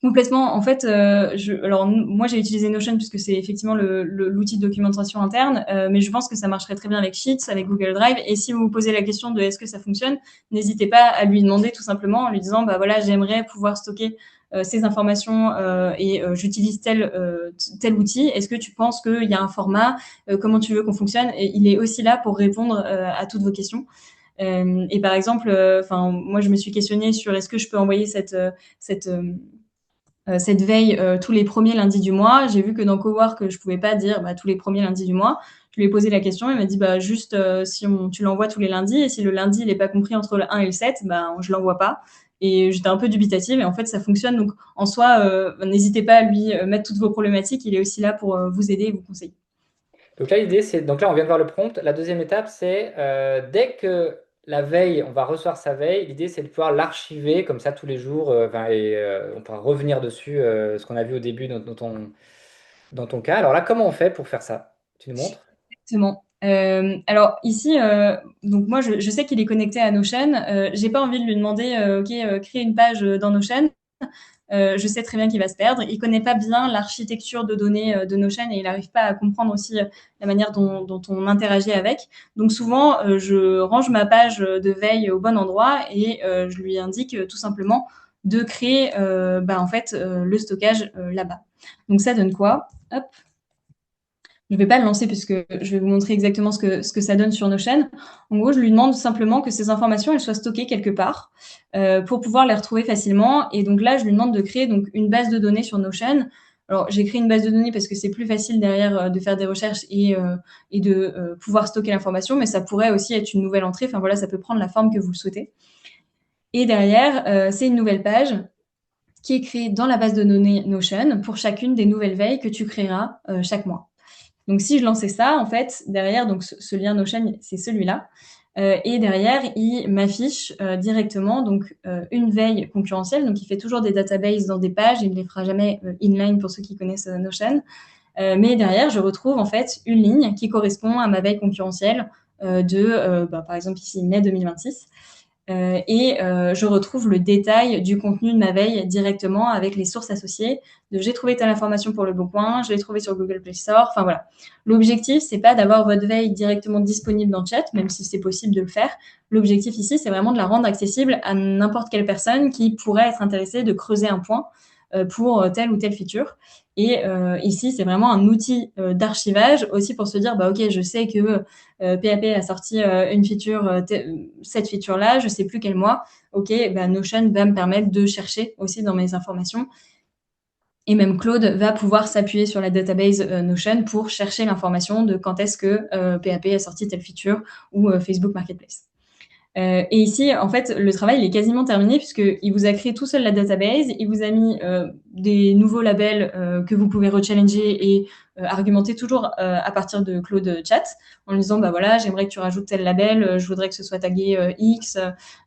Complètement. En fait, moi, j'ai utilisé Notion puisque c'est effectivement l'outil de documentation interne, mais je pense que ça marcherait très bien avec Sheets, avec Google Drive. Et si vous vous posez la question de est-ce que ça fonctionne, n'hésitez pas à lui demander tout simplement en lui disant, bah voilà, j'aimerais pouvoir stocker ces informations et j'utilise tel outil. Est-ce que tu penses qu'il y a un format? Comment tu veux qu'on fonctionne? Et il est aussi là pour répondre à toutes vos questions. Et par exemple, moi, je me suis questionnée sur est-ce que je peux envoyer cette veille tous les premiers lundis du mois. J'ai vu que dans Cowork, je pouvais pas dire tous les premiers lundis du mois. Je lui ai posé la question, il m'a dit juste si tu l'envoies tous les lundis et si le lundi il est pas compris entre le 1 et le 7, je l'envoie pas. Et j'étais un peu dubitative et en fait ça fonctionne. Donc en soi, n'hésitez pas à lui mettre toutes vos problématiques. Il est aussi là pour vous aider et vous conseiller. Donc là, l'idée, donc là, on vient de voir le prompt. La deuxième étape, c'est dès que la veille, on va recevoir sa veille, l'idée, c'est de pouvoir l'archiver comme ça tous les jours, on pourra revenir dessus, ce qu'on a vu au début dans ton cas. Alors là, comment on fait pour faire ça? Tu nous montres? Exactement. Alors ici, donc moi je sais qu'il est connecté à Notion. J'ai pas envie de lui demander, crée une page dans Notion. Je sais très bien qu'il va se perdre. Il connaît pas bien l'architecture de données de Notion et il n'arrive pas à comprendre aussi la manière dont on interagit avec. Donc souvent, je range ma page de veille au bon endroit et je lui indique tout simplement de créer le stockage là-bas. Donc ça donne quoi? Hop. Je ne vais pas le lancer puisque je vais vous montrer exactement ce que ça donne sur Notion. En gros, je lui demande simplement que ces informations elles soient stockées quelque part pour pouvoir les retrouver facilement. Et donc là, je lui demande de créer donc une base de données sur Notion. Alors, j'ai créé une base de données parce que c'est plus facile derrière de faire des recherches et de pouvoir stocker l'information, mais ça pourrait aussi être une nouvelle entrée. Enfin voilà, ça peut prendre la forme que vous le souhaitez. Et derrière, c'est une nouvelle page qui est créée dans la base de données Notion pour chacune des nouvelles veilles que tu créeras chaque mois. Donc, si je lançais ça, en fait, derrière, donc ce lien Notion, c'est celui-là. Et derrière, il m'affiche directement donc une veille concurrentielle. Donc, il fait toujours des databases dans des pages. Il ne les fera jamais inline pour ceux qui connaissent Notion. Mais derrière, je retrouve en fait une ligne qui correspond à ma veille concurrentielle par exemple ici, mai 2026. Je retrouve le détail du contenu de ma veille directement avec les sources associées de j'ai trouvé telle information pour le Bon Coin, je l'ai trouvé sur Google Play Store. Enfin voilà. L'objectif, c'est pas d'avoir votre veille directement disponible dans le chat, même si c'est possible de le faire. L'objectif ici, c'est vraiment de la rendre accessible à n'importe quelle personne qui pourrait être intéressée de creuser un point pour telle ou telle feature. Et ici, c'est vraiment un outil d'archivage aussi pour se dire, ok, je sais que PAP a sorti une feature, cette feature-là, je sais plus quel mois. Ok, Notion va me permettre de chercher aussi dans mes informations. Et même Claude va pouvoir s'appuyer sur la database Notion pour chercher l'information de quand est-ce que PAP a sorti telle feature ou Facebook Marketplace. Et ici, en fait, le travail il est quasiment terminé puisqu'il vous a créé tout seul la database, il vous a mis des nouveaux labels que vous pouvez rechallenger et argumenter toujours à partir de Claude Chat en lui disant, bah voilà, j'aimerais que tu rajoutes tel label, je voudrais que ce soit tagué X,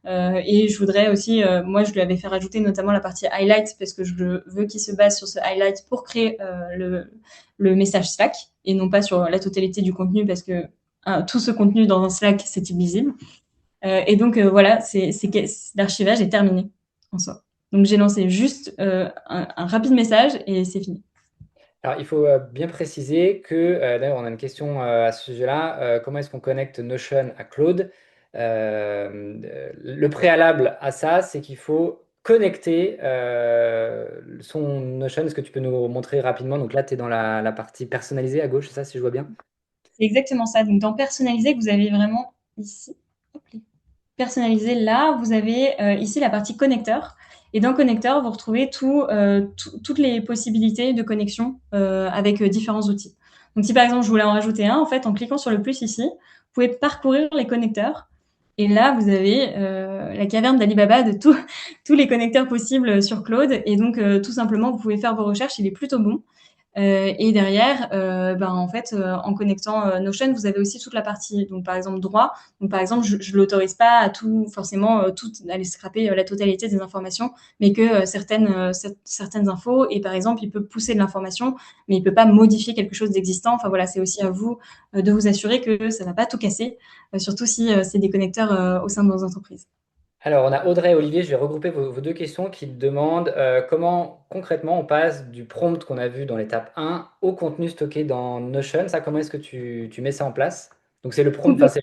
et je voudrais aussi, moi je lui avais fait rajouter notamment la partie highlight parce que je veux qu'il se base sur ce highlight pour créer le message Slack et non pas sur la totalité du contenu parce que tout ce contenu dans un Slack, c'est illisible. Et donc voilà, l'archivage est terminé en soi. Donc j'ai lancé juste un rapide message et c'est fini. Alors, il faut bien préciser que, d'ailleurs, on a une question à ce sujet-là. Comment est-ce qu'on connecte Notion à Claude? Le préalable à ça, c'est qu'il faut connecter son Notion. Est-ce que tu peux nous montrer rapidement? Donc là, tu es dans la partie personnalisée à gauche, c'est ça, si je vois bien? C'est exactement ça. Donc dans personnaliser, vous avez vraiment ici, hop, personnaliser là, vous avez ici la partie connecteur. Et dans connecteur, vous retrouvez toutes les possibilités de connexion avec différents outils. Donc si par exemple je voulais en rajouter un, en fait, en cliquant sur le plus ici, vous pouvez parcourir les connecteurs. Et là, vous avez la caverne d'Alibaba de tous les connecteurs possibles sur Claude. Et donc, tout simplement, vous pouvez faire vos recherches. Il est plutôt bon. Et derrière, en fait, en connectant Notion, vous avez aussi toute la partie, donc par exemple droit. Donc par exemple, je l'autorise pas à tout forcément tout aller scraper la totalité des informations, mais que certaines infos. Et par exemple, il peut pousser de l'information, mais il peut pas modifier quelque chose d'existant. Enfin voilà, c'est aussi à vous de vous assurer que ça va pas tout casser, surtout si c'est des connecteurs au sein de vos entreprises. Alors, on a Audrey et Olivier. Je vais regrouper vos deux questions qui demandent comment concrètement on passe du prompt qu'on a vu dans l'étape 1 au contenu stocké dans Notion. Ça, comment est-ce que tu mets ça en place? Donc, c'est le prompt, enfin, c'est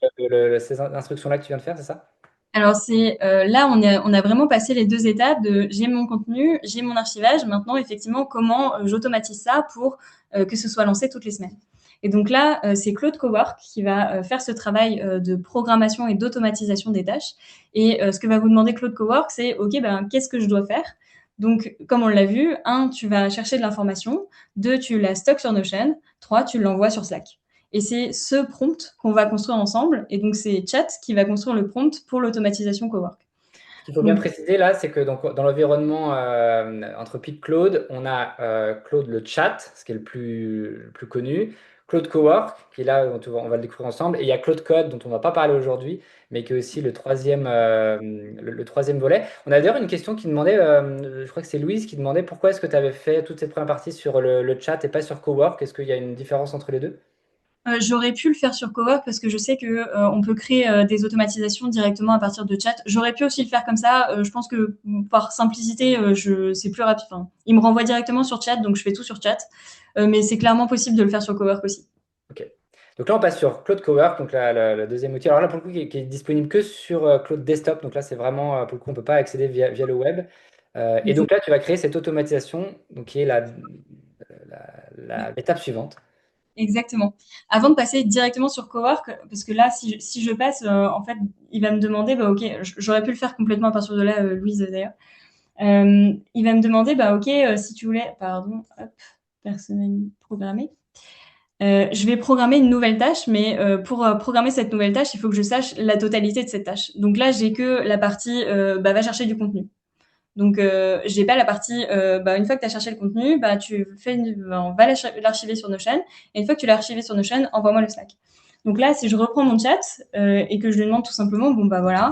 ces instructions-là que tu viens de faire, c'est ça? Alors c'est là on a vraiment passé les deux étapes de j'ai mon contenu, j'ai mon archivage. Maintenant effectivement comment j'automatise ça pour que ce soit lancé toutes les semaines. Et donc là c'est Claude Cowork qui va faire ce travail de programmation et d'automatisation des tâches. Et ce que va vous demander Claude Cowork c'est ok ben qu'est-ce que je dois faire? Donc comme on l'a vu, un tu vas chercher de l'information, deux tu la stockes sur Notion, trois tu l'envoies sur Slack. Et c'est ce prompt qu'on va construire ensemble. Et donc, c'est Chat qui va construire le prompt pour l'automatisation Cowork. Ce qu'il faut bien Donc, préciser là, c'est que donc, dans l'environnement entre Pete Claude, on a Claude le chat, ce qui est le plus connu, Claude Cowork, qui est là, on va le découvrir ensemble, et il y a Claude Code, dont on ne va pas parler aujourd'hui, mais qui est aussi le troisième volet. On a d'ailleurs une question qui demandait, je crois que c'est Louise qui demandait pourquoi est-ce que tu avais fait toutes ces premières parties sur le chat et pas sur Cowork? Est-ce qu'il y a une différence entre les deux? j'aurais pu le faire sur Cowork parce que je sais que on peut créer des automatisations directement à partir de Chat. J'aurais pu aussi le faire comme ça. Je pense que par simplicité, c'est plus rapide. Enfin, il me renvoie directement sur Chat, donc je fais tout sur Chat. Mais c'est clairement possible de le faire sur Cowork aussi. Ok. Donc là, on passe sur Claude Cowork, donc le deuxième outil. Alors là, pour le coup, qui est disponible que sur Claude Desktop. Donc là, c'est vraiment, pour le coup, on ne peut pas accéder via le web. Et donc là, tu vas créer cette automatisation, donc qui est l'étape suivante. Exactement. Avant de passer directement sur Cowork, parce que là, si je passe, en fait, il va me demander, bah, ok, j'aurais pu le faire complètement à partir de là, Louise d'ailleurs. Il va me demander, bah, ok, si tu voulais, pardon, hop, personnel programmer. Je vais programmer une nouvelle tâche, mais pour programmer cette nouvelle tâche, il faut que je sache la totalité de cette tâche. Donc là, j'ai que la partie, bah, va chercher du contenu. Donc, j'ai pas la partie, une fois que tu as cherché le contenu, bah, on va l'archiver sur Notion. Et une fois que tu l'as archivé sur Notion, envoie-moi le Slack. Donc là, si je reprends mon chat et que je lui demande tout simplement, bon, bah voilà,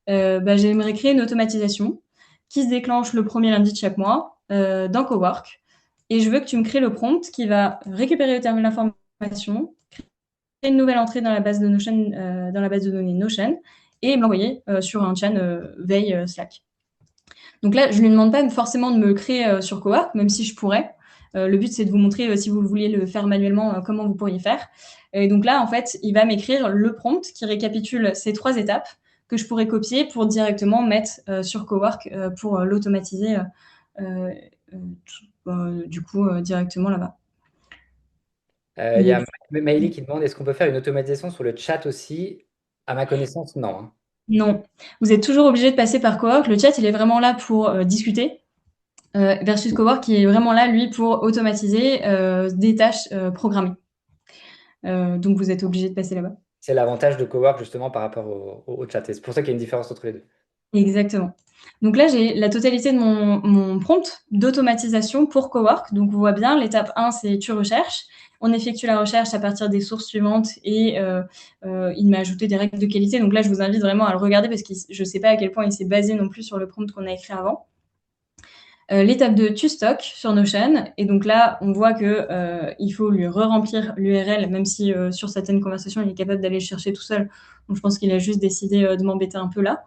j'aimerais créer une automatisation qui se déclenche le premier lundi de chaque mois dans Cowork. Et je veux que tu me crées le prompt qui va récupérer l'information, créer une nouvelle entrée dans la base de Notion, dans la base de données Notion, et me l'envoyer sur un chat veille Slack. Donc là, je lui demande pas forcément de me créer sur Cowork, même si je pourrais. Le but, c'est de vous montrer, si vous vouliez le faire manuellement, comment vous pourriez faire. Et donc là, en fait, il va m'écrire le prompt qui récapitule ces 3 étapes que je pourrais copier pour directement mettre sur Cowork pour l'automatiser du coup directement là-bas. Il y a Et Maëlie qui demande est-ce qu'on peut faire une automatisation sur le chat aussi? À ma connaissance, non, hein. non, vous êtes toujours obligé de passer par Cowork. Le chat, il est vraiment là pour discuter. Versus Cowork qui est vraiment là, lui, pour automatiser des tâches programmées. Donc, vous êtes obligé de passer là-bas. C'est l'avantage de Cowork justement par rapport au chat. Et c'est pour ça qu'il y a une différence entre les deux. Exactement. Donc là, j'ai la totalité de mon prompt d'automatisation pour Cowork. Donc, on voit bien, l'étape 1, c'est tu recherches. On effectue la recherche à partir des sources suivantes et il m'a ajouté des règles de qualité. Donc là, je vous invite vraiment à le regarder parce que je ne sais pas à quel point il s'est basé non plus sur le prompt qu'on a écrit avant. L'étape 2, tu stockes sur Notion. Et donc là, on voit que il faut lui re-remplir l'URL, même si sur certaines conversations, il est capable d'aller le chercher tout seul. Donc, je pense qu'il a juste décidé de m'embêter un peu là.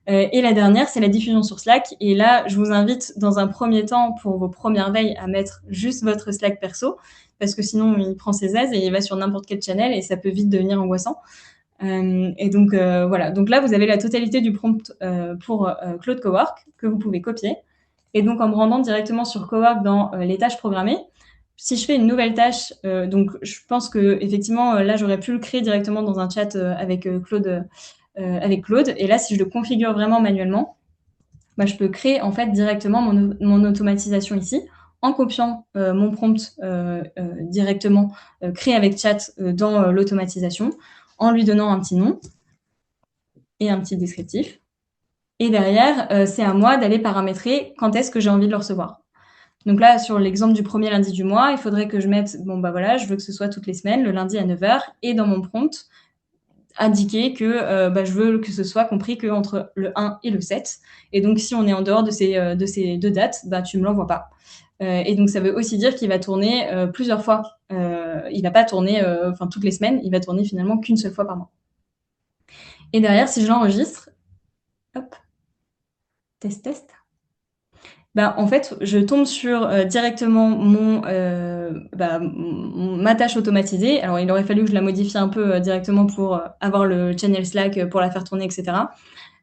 Et la dernière, c'est la diffusion sur Slack. Et là, je vous invite dans un premier temps pour vos premières veilles à mettre juste votre Slack perso, parce que sinon il prend ses aises et il va sur n'importe quel channel et ça peut vite devenir angoissant. Et donc voilà. Donc là, vous avez la totalité du prompt pour Claude Cowork que vous pouvez copier. Et donc en me rendant directement sur Cowork dans les tâches programmées, si je fais une nouvelle tâche, donc je pense que effectivement là j'aurais pu le créer directement dans un chat avec Claude. Avec Claude. Et là, si je le configure vraiment manuellement, bah, je peux créer en fait directement mon automatisation ici en copiant mon prompt directement créé avec chat dans l'automatisation, en lui donnant un petit nom et un petit descriptif. Et derrière, c'est à moi d'aller paramétrer quand est-ce que j'ai envie de le recevoir. Donc là, sur l'exemple du premier lundi du mois, il faudrait que je mette, bon bah voilà, je veux que ce soit toutes les semaines, le lundi à 9h, et dans mon prompt, indiquer que bah, je veux que ce soit compris qu'entre le 1 et le 7. Et donc, si on est en dehors de ces deux dates, bah, tu me l'envoies pas. Et donc, ça veut aussi dire qu'il va tourner plusieurs fois. Il va pas tourner toutes les semaines, il va tourner finalement qu'une seule fois par mois. Et derrière, si je l'enregistre, hop, test. Bah, en fait, je tombe sur directement ma tâche automatisée. Alors, il aurait fallu que je la modifie un peu directement pour avoir le channel Slack pour la faire tourner, etc.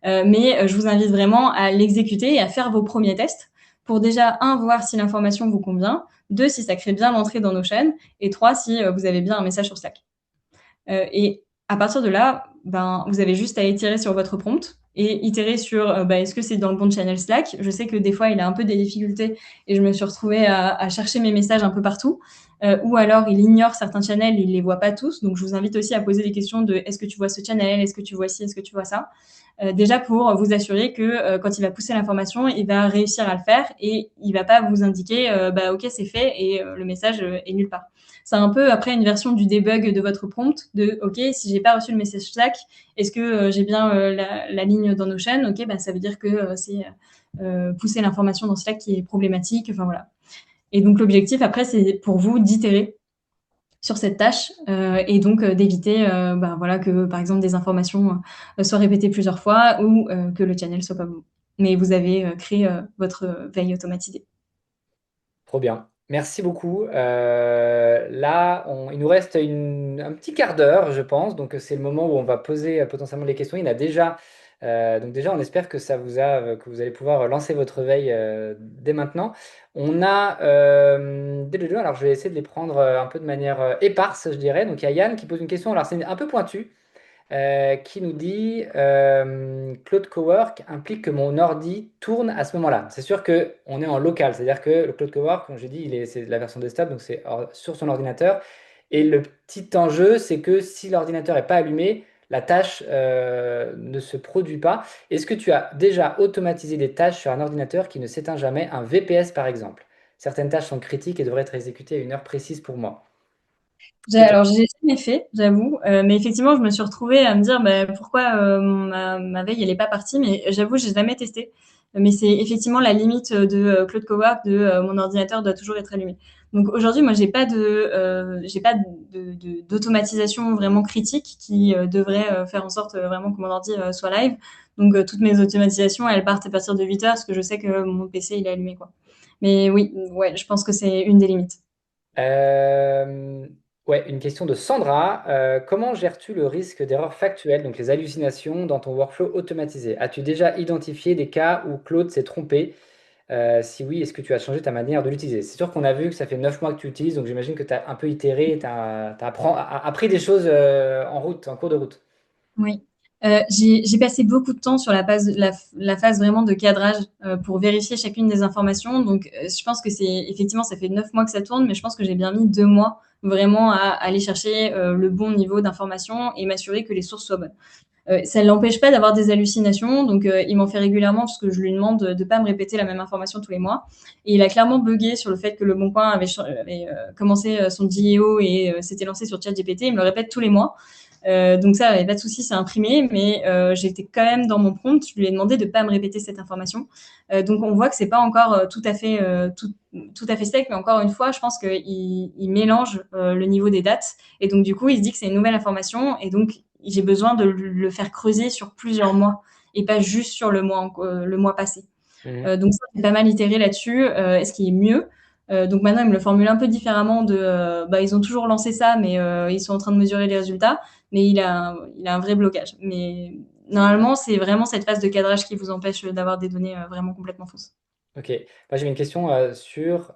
Mais je vous invite vraiment à l'exécuter et à faire vos premiers tests pour déjà, un, voir si l'information vous convient, deux, si ça crée bien l'entrée dans nos chaînes, et trois, si vous avez bien un message sur Slack. Et à partir de là, vous avez juste à itérer sur votre prompt et itérer sur est-ce que c'est dans le bon channel Slack. Je sais que des fois, il a un peu des difficultés et je me suis retrouvée à chercher mes messages un peu partout. Ou alors, il ignore certains channels, il les voit pas tous. Donc, je vous invite aussi à poser des questions de est-ce que tu vois ce channel, est-ce que tu vois ci, est-ce que tu vois ça. Déjà pour vous assurer que quand il va pousser l'information, il va réussir à le faire et il va pas vous indiquer ok c'est fait et le message est nulle part. C'est un peu après une version du debug de votre prompt de ok si j'ai pas reçu le message Slack, est-ce que j'ai bien la ligne dans nos chaînes, ok ça veut dire que c'est pousser l'information dans Slack qui est problématique, enfin voilà. Et donc l'objectif après c'est pour vous d'itérer sur cette tâche et donc d'éviter voilà, que par exemple des informations soient répétées plusieurs fois ou que le channel soit pas bon. Mais vous avez créé votre veille automatisée. Trop bien. Merci beaucoup. Là, il nous reste un petit quart d'heure, je pense. Donc, c'est le moment où on va poser potentiellement les questions. Il y en a déjà. Donc, déjà, on espère que que vous allez pouvoir lancer votre veille dès maintenant. On a dès le deux. Alors, je vais essayer de les prendre un peu de manière éparse, je dirais. Donc, il y a Yann qui pose une question. Alors, c'est un peu pointu. Qui nous dit Cloud Cowork implique que mon ordi tourne à ce moment-là. C'est sûr qu'on est en local, c'est-à-dire que le Cloud Cowork, comme j'ai dit, c'est la version desktop, donc c'est sur son ordinateur. Et le petit enjeu, c'est que si l'ordinateur n'est pas allumé, la tâche ne se produit pas. Est-ce que tu as déjà automatisé des tâches sur un ordinateur qui ne s'éteint jamais, un VPS par exemple? Certaines tâches sont critiques et devraient être exécutées à une heure précise pour moi. Alors, j'ai jamais fait, j'avoue, mais effectivement, je me suis retrouvée à me dire pourquoi ma veille, elle est pas partie, mais j'avoue, j'ai jamais testé. Mais c'est effectivement la limite de Cloud Cowork, de mon ordinateur doit toujours être allumé. Donc aujourd'hui, moi, j'ai pas d'automatisation vraiment critique qui devrait faire en sorte vraiment que mon ordi soit live. Donc toutes mes automatisations, elles partent à partir de 8 heures, parce que je sais que mon PC, il est allumé, quoi. Mais oui, ouais, je pense que c'est une des limites. Euh, ouais, une question de Sandra. Comment gères-tu le risque d'erreur factuelle, donc les hallucinations, dans ton workflow automatisé? As-tu déjà identifié des cas où Claude s'est trompé? Si oui, est-ce que tu as changé ta manière de l'utiliser? C'est sûr qu'on a vu que ça fait 9 mois que tu utilises, donc j'imagine que tu as un peu itéré, tu as appris des choses en route, en cours de route. Oui. J'ai passé beaucoup de temps sur la phase vraiment de cadrage pour vérifier chacune des informations. Donc, je pense que effectivement, ça fait 9 mois que ça tourne, mais je pense que j'ai bien mis 2 mois vraiment à aller chercher le bon niveau d'information et m'assurer que les sources soient bonnes. Ça ne l'empêche pas d'avoir des hallucinations, donc il m'en fait régulièrement parce que je lui demande de ne pas me répéter la même information tous les mois. Et il a clairement bugué sur le fait que Le Bon Coin avait commencé son DIO et s'était lancé sur ChatGPT. Il me le répète tous les mois. Donc ça, il n'y avait pas de souci, c'est imprimé, mais j'étais quand même dans mon prompt. Je lui ai demandé de ne pas me répéter cette information. Donc on voit que c'est pas encore tout à fait sec, mais encore une fois, je pense qu'il mélange le niveau des dates. Et donc du coup, il se dit que c'est une nouvelle information, et donc j'ai besoin de le faire creuser sur plusieurs mois et pas juste sur le mois passé. Donc ça, j'ai pas mal itéré là-dessus. Est-ce qu'il est mieux? Donc maintenant, ils me le formulent un peu différemment ils ont toujours lancé ça, mais ils sont en train de mesurer les résultats, mais il a un vrai blocage. Mais normalement, c'est vraiment cette phase de cadrage qui vous empêche d'avoir des données vraiment complètement fausses. Ok. Moi, j'ai une question sur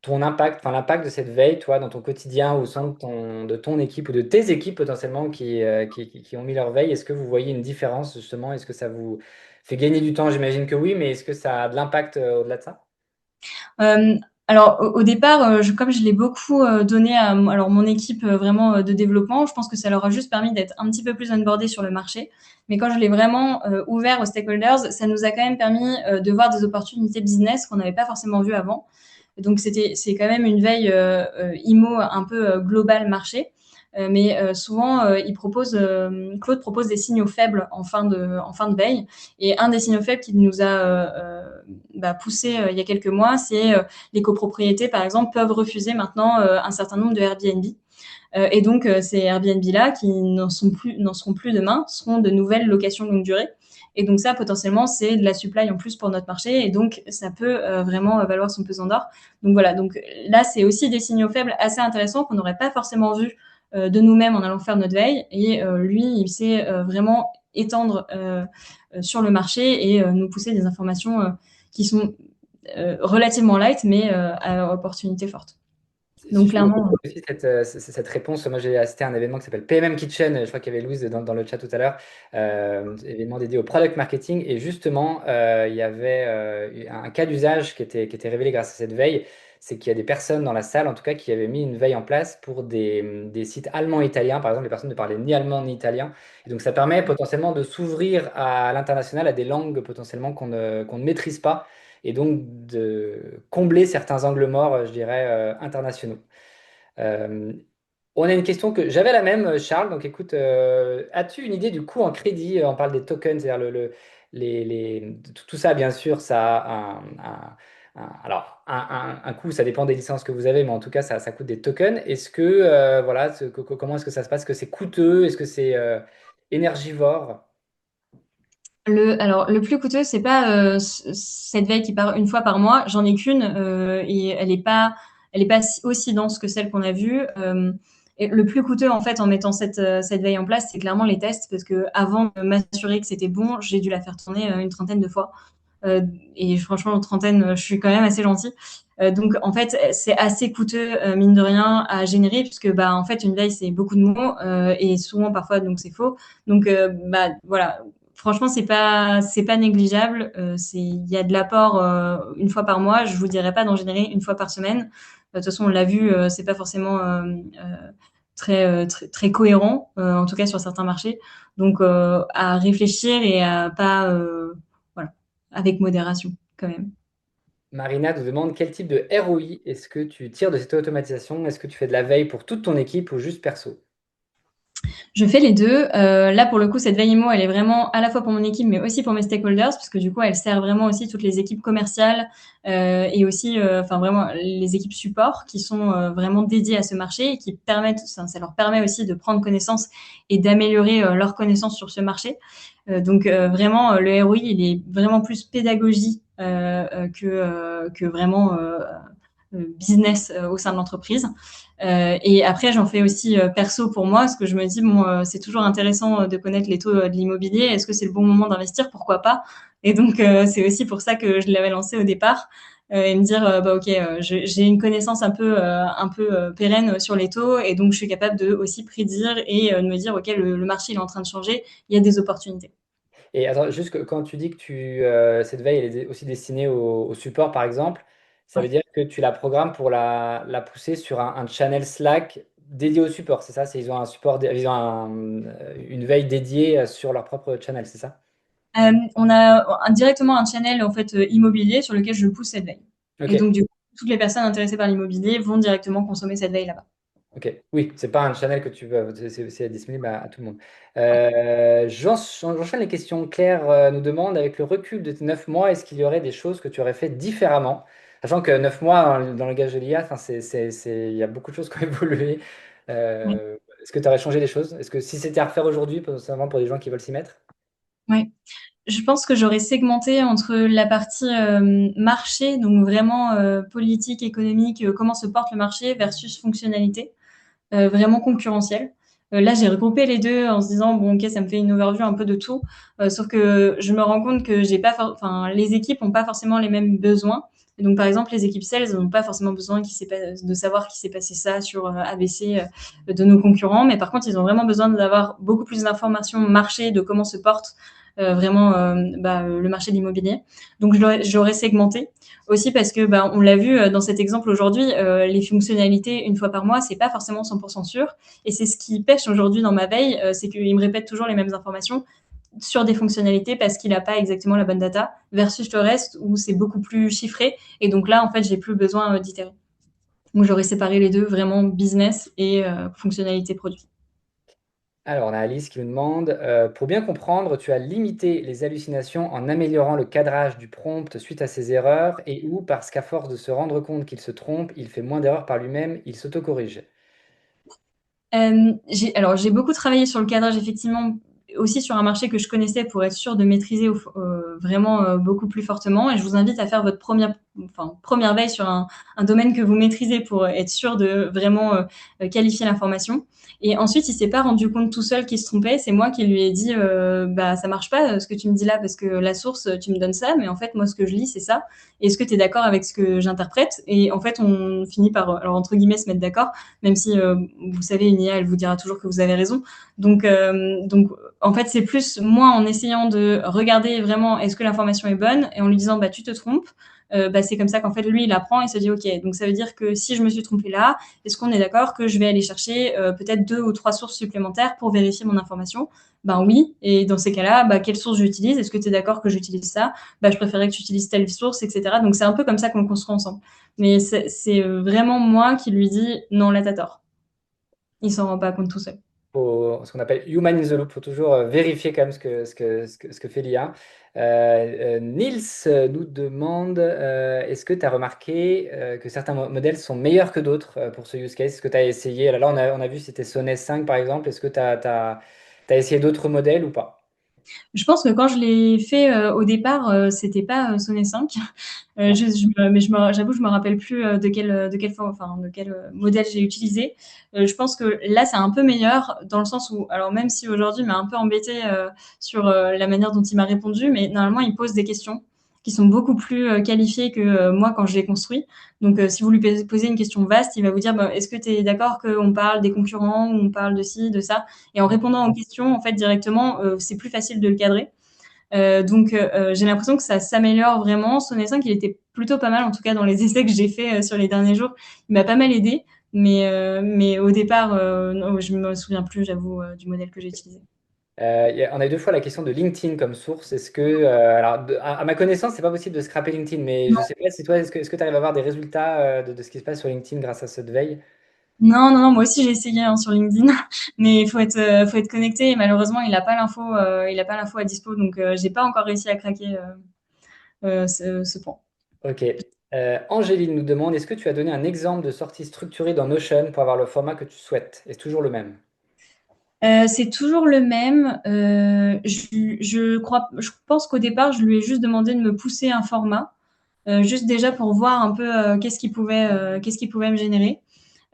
ton impact, enfin l'impact de cette veille, toi, dans ton quotidien au sein de ton équipe ou de tes équipes potentiellement qui ont mis leur veille. Est-ce que vous voyez une différence justement? Est-ce que ça vous fait gagner du temps? J'imagine que oui, mais est-ce que ça a de l'impact au-delà de ça? Euh, alors au départ, comme je l'ai beaucoup donné à mon équipe vraiment de développement, je pense que ça leur a juste permis d'être un petit peu plus onboardés sur le marché. Mais quand je l'ai vraiment ouvert aux stakeholders, ça nous a quand même permis de voir des opportunités business qu'on n'avait pas forcément vues avant. Donc c'est quand même une veille IMO un peu global marché. Mais souvent, Claude propose des signaux faibles en fin de veille. Et un des signaux faibles qui nous a poussé il y a quelques mois, c'est les copropriétés, par exemple, peuvent refuser maintenant un certain nombre de Airbnb. Et donc, ces Airbnb-là, qui n'en seront plus demain, seront de nouvelles locations longue durée. Et donc ça, potentiellement, c'est de la supply en plus pour notre marché. Et donc, ça peut vraiment valoir son pesant d'or. Donc voilà, donc là, c'est aussi des signaux faibles assez intéressants qu'on n'aurait pas forcément vus de nous-mêmes en allant faire notre veille. Et lui, il sait vraiment étendre sur le marché et nous pousser des informations qui sont relativement light, mais à opportunité forte. Si Donc je peux clairement, aussi cette réponse, moi j'ai assisté à un événement qui s'appelle PMM Kitchen, je crois qu'il y avait Louise dans le chat tout à l'heure, événement dédié au product marketing, et justement il y avait un cas d'usage qui était révélé grâce à cette veille, c'est qu'il y a des personnes dans la salle en tout cas qui avaient mis une veille en place pour des sites allemands et italiens, par exemple les personnes ne parlaient ni allemand ni italien, et donc ça permet potentiellement de s'ouvrir à l'international, à des langues potentiellement qu'on ne maîtrise pas et donc de combler certains angles morts, je dirais, internationaux. Euh, on a une question que j'avais la même, Charles. Donc, écoute, as-tu une idée du coût en crédit? On parle des tokens, c'est-à-dire tout ça, bien sûr, ça a alors, un coût, ça dépend des licences que vous avez, mais en tout cas, ça coûte des tokens. Est-ce que, voilà, comment est-ce que ça se passe? Est-ce que c'est coûteux? Est-ce que c'est énergivore? Alors, le plus coûteux, c'est pas cette veille qui part une fois par mois. J'en ai qu'une et elle est pas aussi dense que celle qu'on a vue. Et le plus coûteux, en fait, en mettant cette veille en place, c'est clairement les tests, parce que avant de m'assurer que c'était bon, j'ai dû la faire tourner une trentaine de fois. Euh, et franchement, une trentaine, je suis quand même assez gentille. Donc, en fait, c'est assez coûteux, mine de rien, à générer, puisque, en fait, une veille, c'est beaucoup de mots et souvent, parfois, donc, c'est faux. Donc, voilà. Franchement, c'est pas négligeable. Il y a de l'apport une fois par mois. Je vous dirais pas d'en générer une fois par semaine. De toute façon, on l'a vu, c'est pas forcément très cohérent, en tout cas sur certains marchés. Donc, à réfléchir et à pas, voilà, avec modération quand même. Marina nous demande quel type de ROI est-ce que tu tires de cette automatisation? Est-ce que tu fais de la veille pour toute ton équipe ou juste perso? Je fais les deux. Là, pour le coup, cette veille IMO, elle est vraiment à la fois pour mon équipe, mais aussi pour mes stakeholders, parce que du coup, elle sert vraiment aussi toutes les équipes commerciales et aussi, enfin vraiment, les équipes support qui sont vraiment dédiées à ce marché et qui permettent, ça leur permet aussi de prendre connaissance et d'améliorer leur connaissance sur ce marché. Donc vraiment, le ROI, il est vraiment plus pédagogie que vraiment business au sein de l'entreprise. Et après, j'en fais aussi perso pour moi, parce que je me dis, bon, c'est toujours intéressant de connaître les taux de l'immobilier. Est-ce que c'est le bon moment d'investir? Pourquoi pas? Et donc, c'est aussi pour ça que je l'avais lancé au départ. et me dire bah ok, j'ai une connaissance un peu pérenne sur les taux et donc je suis capable de aussi prédire et de me dire ok le marché il est en train de changer, il y a des opportunités. Et attends, juste quand tu dis que cette veille elle est aussi destinée au support, par exemple, ça veut Ouais. dire que tu la programmes pour la pousser sur un channel Slack dédié au support, c'est ça? Ils ont un support, ils ont une veille dédiée sur leur propre channel, c'est ça? On a directement un channel en fait immobilier sur lequel je pousse cette veille. Et Ok. donc du coup, toutes les personnes intéressées par l'immobilier vont directement consommer cette veille là-bas. Ok, oui, c'est pas un channel que tu veux, c'est disponible à tout le monde. J'enchaîne les questions. Claire nous demande, avec le recul de tes 9 mois, est-ce qu'il y aurait des choses que tu aurais fait différemment? Sachant que 9 mois dans le langage de l'IA, enfin, il y a beaucoup de choses qui ont évolué. Oui. Est-ce que tu aurais changé des choses? Est-ce que si c'était à refaire aujourd'hui, notamment pour des gens qui veulent s'y mettre? Ouais. Je pense que j'aurais segmenté entre la partie marché, donc vraiment politique, économique, comment se porte le marché, versus fonctionnalité, vraiment concurrentielle. Là, j'ai regroupé les deux en se disant bon, ok, ça me fait une overview un peu de tout, sauf que je me rends compte que j'ai pas, enfin, les équipes n'ont pas forcément les mêmes besoins. Et donc, par exemple, les équipes sales n'ont pas forcément besoin de savoir qu'il s'est passé ça sur ABC de nos concurrents, mais par contre, ils ont vraiment besoin d'avoir beaucoup plus d'informations marché, de comment se porte vraiment le marché de l'immobilier. Donc, je l'aurais segmenté aussi parce que on l'a vu dans cet exemple aujourd'hui, les fonctionnalités une fois par mois, c'est pas forcément 100% sûr. Et c'est ce qui pêche aujourd'hui dans ma veille, c'est qu'il me répète toujours les mêmes informations sur des fonctionnalités parce qu'il n'a pas exactement la bonne data, versus le reste où c'est beaucoup plus chiffré. Et donc là, en fait, j'ai plus besoin d'itérer. Donc j'aurais séparé les deux, vraiment business et fonctionnalité produit. Alors, on a Alice qui nous demande, pour bien comprendre, tu as limité les hallucinations en améliorant le cadrage du prompt suite à ses erreurs et ou parce qu'à force de se rendre compte qu'il se trompe, il fait moins d'erreurs par lui-même, il s'autocorrige. Alors, j'ai beaucoup travaillé sur le cadrage, effectivement, aussi sur un marché que je connaissais pour être sûr de maîtriser vraiment beaucoup plus fortement. Et je vous invite à faire votre première veille sur un domaine que vous maîtrisez pour être sûr de vraiment qualifier l'information. Et ensuite, il s'est pas rendu compte tout seul qu'il se trompait. C'est moi qui lui ai dit, bah, ça marche pas ce que tu me dis là parce que la source, tu me donnes ça, mais en fait, moi, ce que je lis, c'est ça. Est-ce que tu es d'accord avec ce que j'interprète? Et en fait, on finit par, alors entre guillemets, se mettre d'accord, même si vous savez, une IA, elle vous dira toujours que vous avez raison. Donc en fait, c'est plus moi en essayant de regarder vraiment est-ce que l'information est bonne et en lui disant bah tu te trompes. C'est comme ça qu'en fait lui il apprend et se dit ok, donc ça veut dire que si je me suis trompée là, est-ce qu'on est d'accord que je vais aller chercher peut-être 2 ou 3 sources supplémentaires pour vérifier mon information? Ben oui, et dans ces cas-là, quelle source j'utilise? Est-ce que tu es d'accord que j'utilise ça? Je préférerais que tu utilises telle source, etc. Donc c'est un peu comme ça qu'on le construit ensemble. Mais c'est vraiment moi qui lui dis non, là t'as tort. Il s'en rend pas compte tout seul. Ce qu'on appelle human in the loop. Il faut toujours vérifier quand même ce que fait l'IA. Niels nous demande, est-ce que tu as remarqué que certains modèles sont meilleurs que d'autres pour ce use case? Est-ce que tu as essayé? Là, on a vu c'était Sonnet 5 par exemple. Est-ce que tu as essayé d'autres modèles ou pas? Je pense que quand je l'ai fait au départ, c'était pas Sonnet 5. Mais j'avoue, je me rappelle plus de quel modèle j'ai utilisé. Je pense que là, c'est un peu meilleur dans le sens où, alors même si aujourd'hui, il m'a un peu embêté sur la manière dont il m'a répondu, mais normalement, il pose des questions qui sont beaucoup plus qualifiées que moi quand je l'ai construit. Donc, si vous lui posez une question vaste, il va vous dire, est-ce que tu es d'accord qu'on parle des concurrents ou on parle de ci, de ça? Et en répondant aux questions, en fait, directement, c'est plus facile de le cadrer. J'ai l'impression que ça s'améliore vraiment. Sonnet 5, il était plutôt pas mal, en tout cas dans les essais que j'ai fait sur les derniers jours. Il m'a pas mal aidé, mais au départ, non, je me souviens plus, j'avoue, du modèle que j'ai utilisé. On a eu deux fois la question de LinkedIn comme source. Est-ce que, alors, à ma connaissance, c'est pas possible de scraper LinkedIn, mais je sais pas si toi, est-ce que tu arrives à avoir des résultats de ce qui se passe sur LinkedIn grâce à cette veille? Non, non, non, moi aussi j'ai essayé hein, sur LinkedIn, mais faut être connecté. Et malheureusement, il a pas l'info à dispo, donc j'ai pas encore réussi à craquer ce point. Ok. Angéline nous demande, est-ce que tu as donné un exemple de sortie structurée dans Notion pour avoir le format que tu souhaites? Est-ce toujours le même? C'est toujours le même. Je pense qu'au départ, je lui ai juste demandé de me pousser un format, juste déjà pour voir un peu qu'est-ce qu'il pouvait me générer.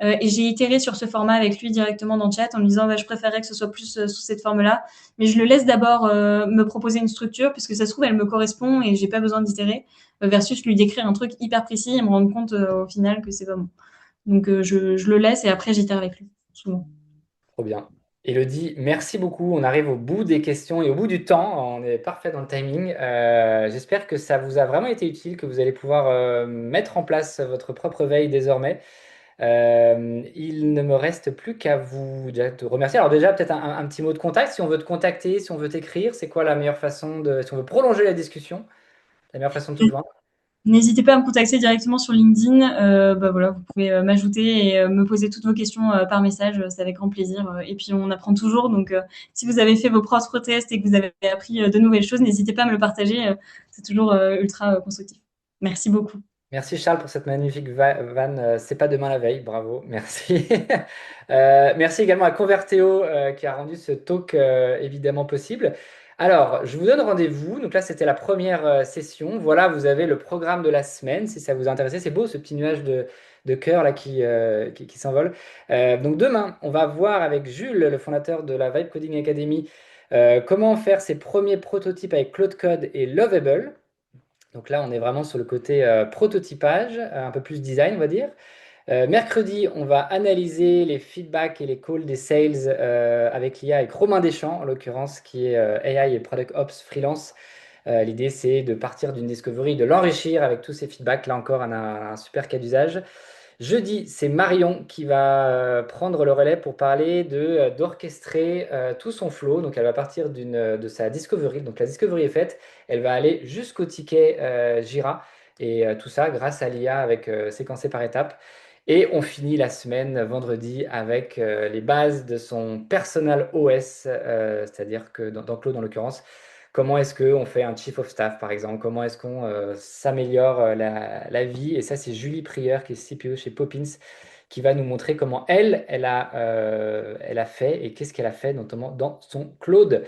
Et j'ai itéré sur ce format avec lui directement dans le chat en lui disant, je préférerais que ce soit plus sous cette forme-là, mais je le laisse d'abord me proposer une structure, puisque ça se trouve, elle me correspond et j'ai pas besoin d'itérer, versus lui décrire un truc hyper précis et me rendre compte au final que c'est pas bon. Donc je le laisse et après j'itère avec lui, souvent. Trop bien. Elodie, merci beaucoup. On arrive au bout des questions et au bout du temps. On est parfait dans le timing. J'espère que ça vous a vraiment été utile, que vous allez pouvoir mettre en place votre propre veille désormais. Il ne me reste plus qu'à vous déjà te remercier. Alors déjà, peut-être un petit mot de contact. Si on veut te contacter, si on veut t'écrire, c'est quoi la meilleure façon de... Si on veut prolonger la discussion, la meilleure façon de te joindre? N'hésitez pas à me contacter directement sur LinkedIn. Voilà, vous pouvez m'ajouter et me poser toutes vos questions par message. C'est avec grand plaisir. Et puis on apprend toujours. Donc si vous avez fait vos propres tests et que vous avez appris de nouvelles choses, n'hésitez pas à me le partager. C'est toujours ultra constructif. Merci beaucoup. Merci Charles pour cette magnifique vanne. C'est pas demain la veille, bravo, merci. Merci également à Convertéo qui a rendu ce talk évidemment possible. Alors, je vous donne rendez-vous. Donc là, c'était la première session. Voilà, vous avez le programme de la semaine si ça vous intéresse. C'est beau ce petit nuage de cœur là qui s'envole. Donc demain, on va voir avec Jules, le fondateur de la Vibe Coding Academy, comment faire ses premiers prototypes avec Claude Code et Lovable. Donc là, on est vraiment sur le côté prototypage, un peu plus design, on va dire. Mercredi, on va analyser les feedbacks et les calls des sales avec l'IA, avec Romain Deschamps, en l'occurrence, qui est AI et Product Ops freelance. L'idée, c'est de partir d'une discovery, de l'enrichir avec tous ces feedbacks. Là encore, on a un super cas d'usage. Jeudi, c'est Marion qui va prendre le relais pour parler d'orchestrer tout son flow. Donc, elle va partir de sa discovery. Donc, la discovery est faite. Elle va aller jusqu'au ticket Jira. Et tout ça grâce à l'IA avec séquencé par étapes. Et on finit la semaine vendredi avec les bases de son personal OS, c'est-à-dire que dans Claude en l'occurrence, comment est-ce qu'on fait un chief of staff, par exemple? Comment est-ce qu'on s'améliore la vie? Et ça, c'est Julie Prieur, qui est CPO chez Poppins, qui va nous montrer comment elle a fait et qu'est-ce qu'elle a fait, notamment dans son Claude.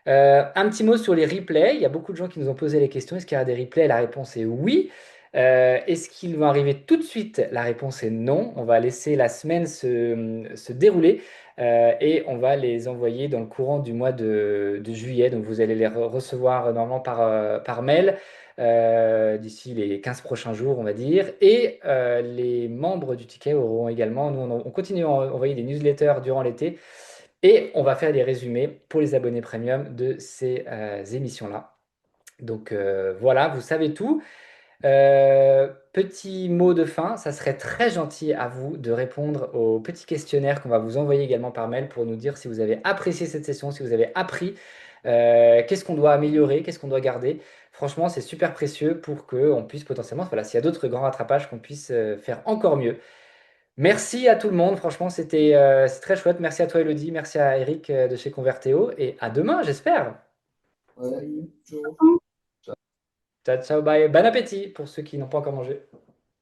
Un petit mot sur les replays. Il y a beaucoup de gens qui nous ont posé les questions. Est-ce qu'il y aura des replays? La réponse est oui. Est-ce qu'ils vont arriver tout de suite? La réponse est non. On va laisser la semaine se dérouler et on va les envoyer dans le courant du mois de juillet. Donc vous allez les recevoir normalement par mail d'ici les 15 prochains jours, on va dire. Et les membres du ticket auront également, nous on continue à envoyer des newsletters durant l'été. Et on va faire des résumés pour les abonnés premium de ces émissions-là. Donc voilà, vous savez tout. Petit mot de fin, ça serait très gentil à vous de répondre au petit questionnaire qu'on va vous envoyer également par mail pour nous dire si vous avez apprécié cette session, si vous avez appris, qu'est-ce qu'on doit améliorer, qu'est-ce qu'on doit garder. Franchement, c'est super précieux pour qu'on puisse potentiellement, voilà, s'il y a d'autres grands rattrapages, qu'on puisse faire encore mieux. Merci à tout le monde, franchement, c'est très chouette. Merci à toi, Elodie, merci à Eric de chez Convertéo, et à demain, j'espère. Ouais, ciao. Ciao, ciao, bye. Bon appétit pour ceux qui n'ont pas encore mangé.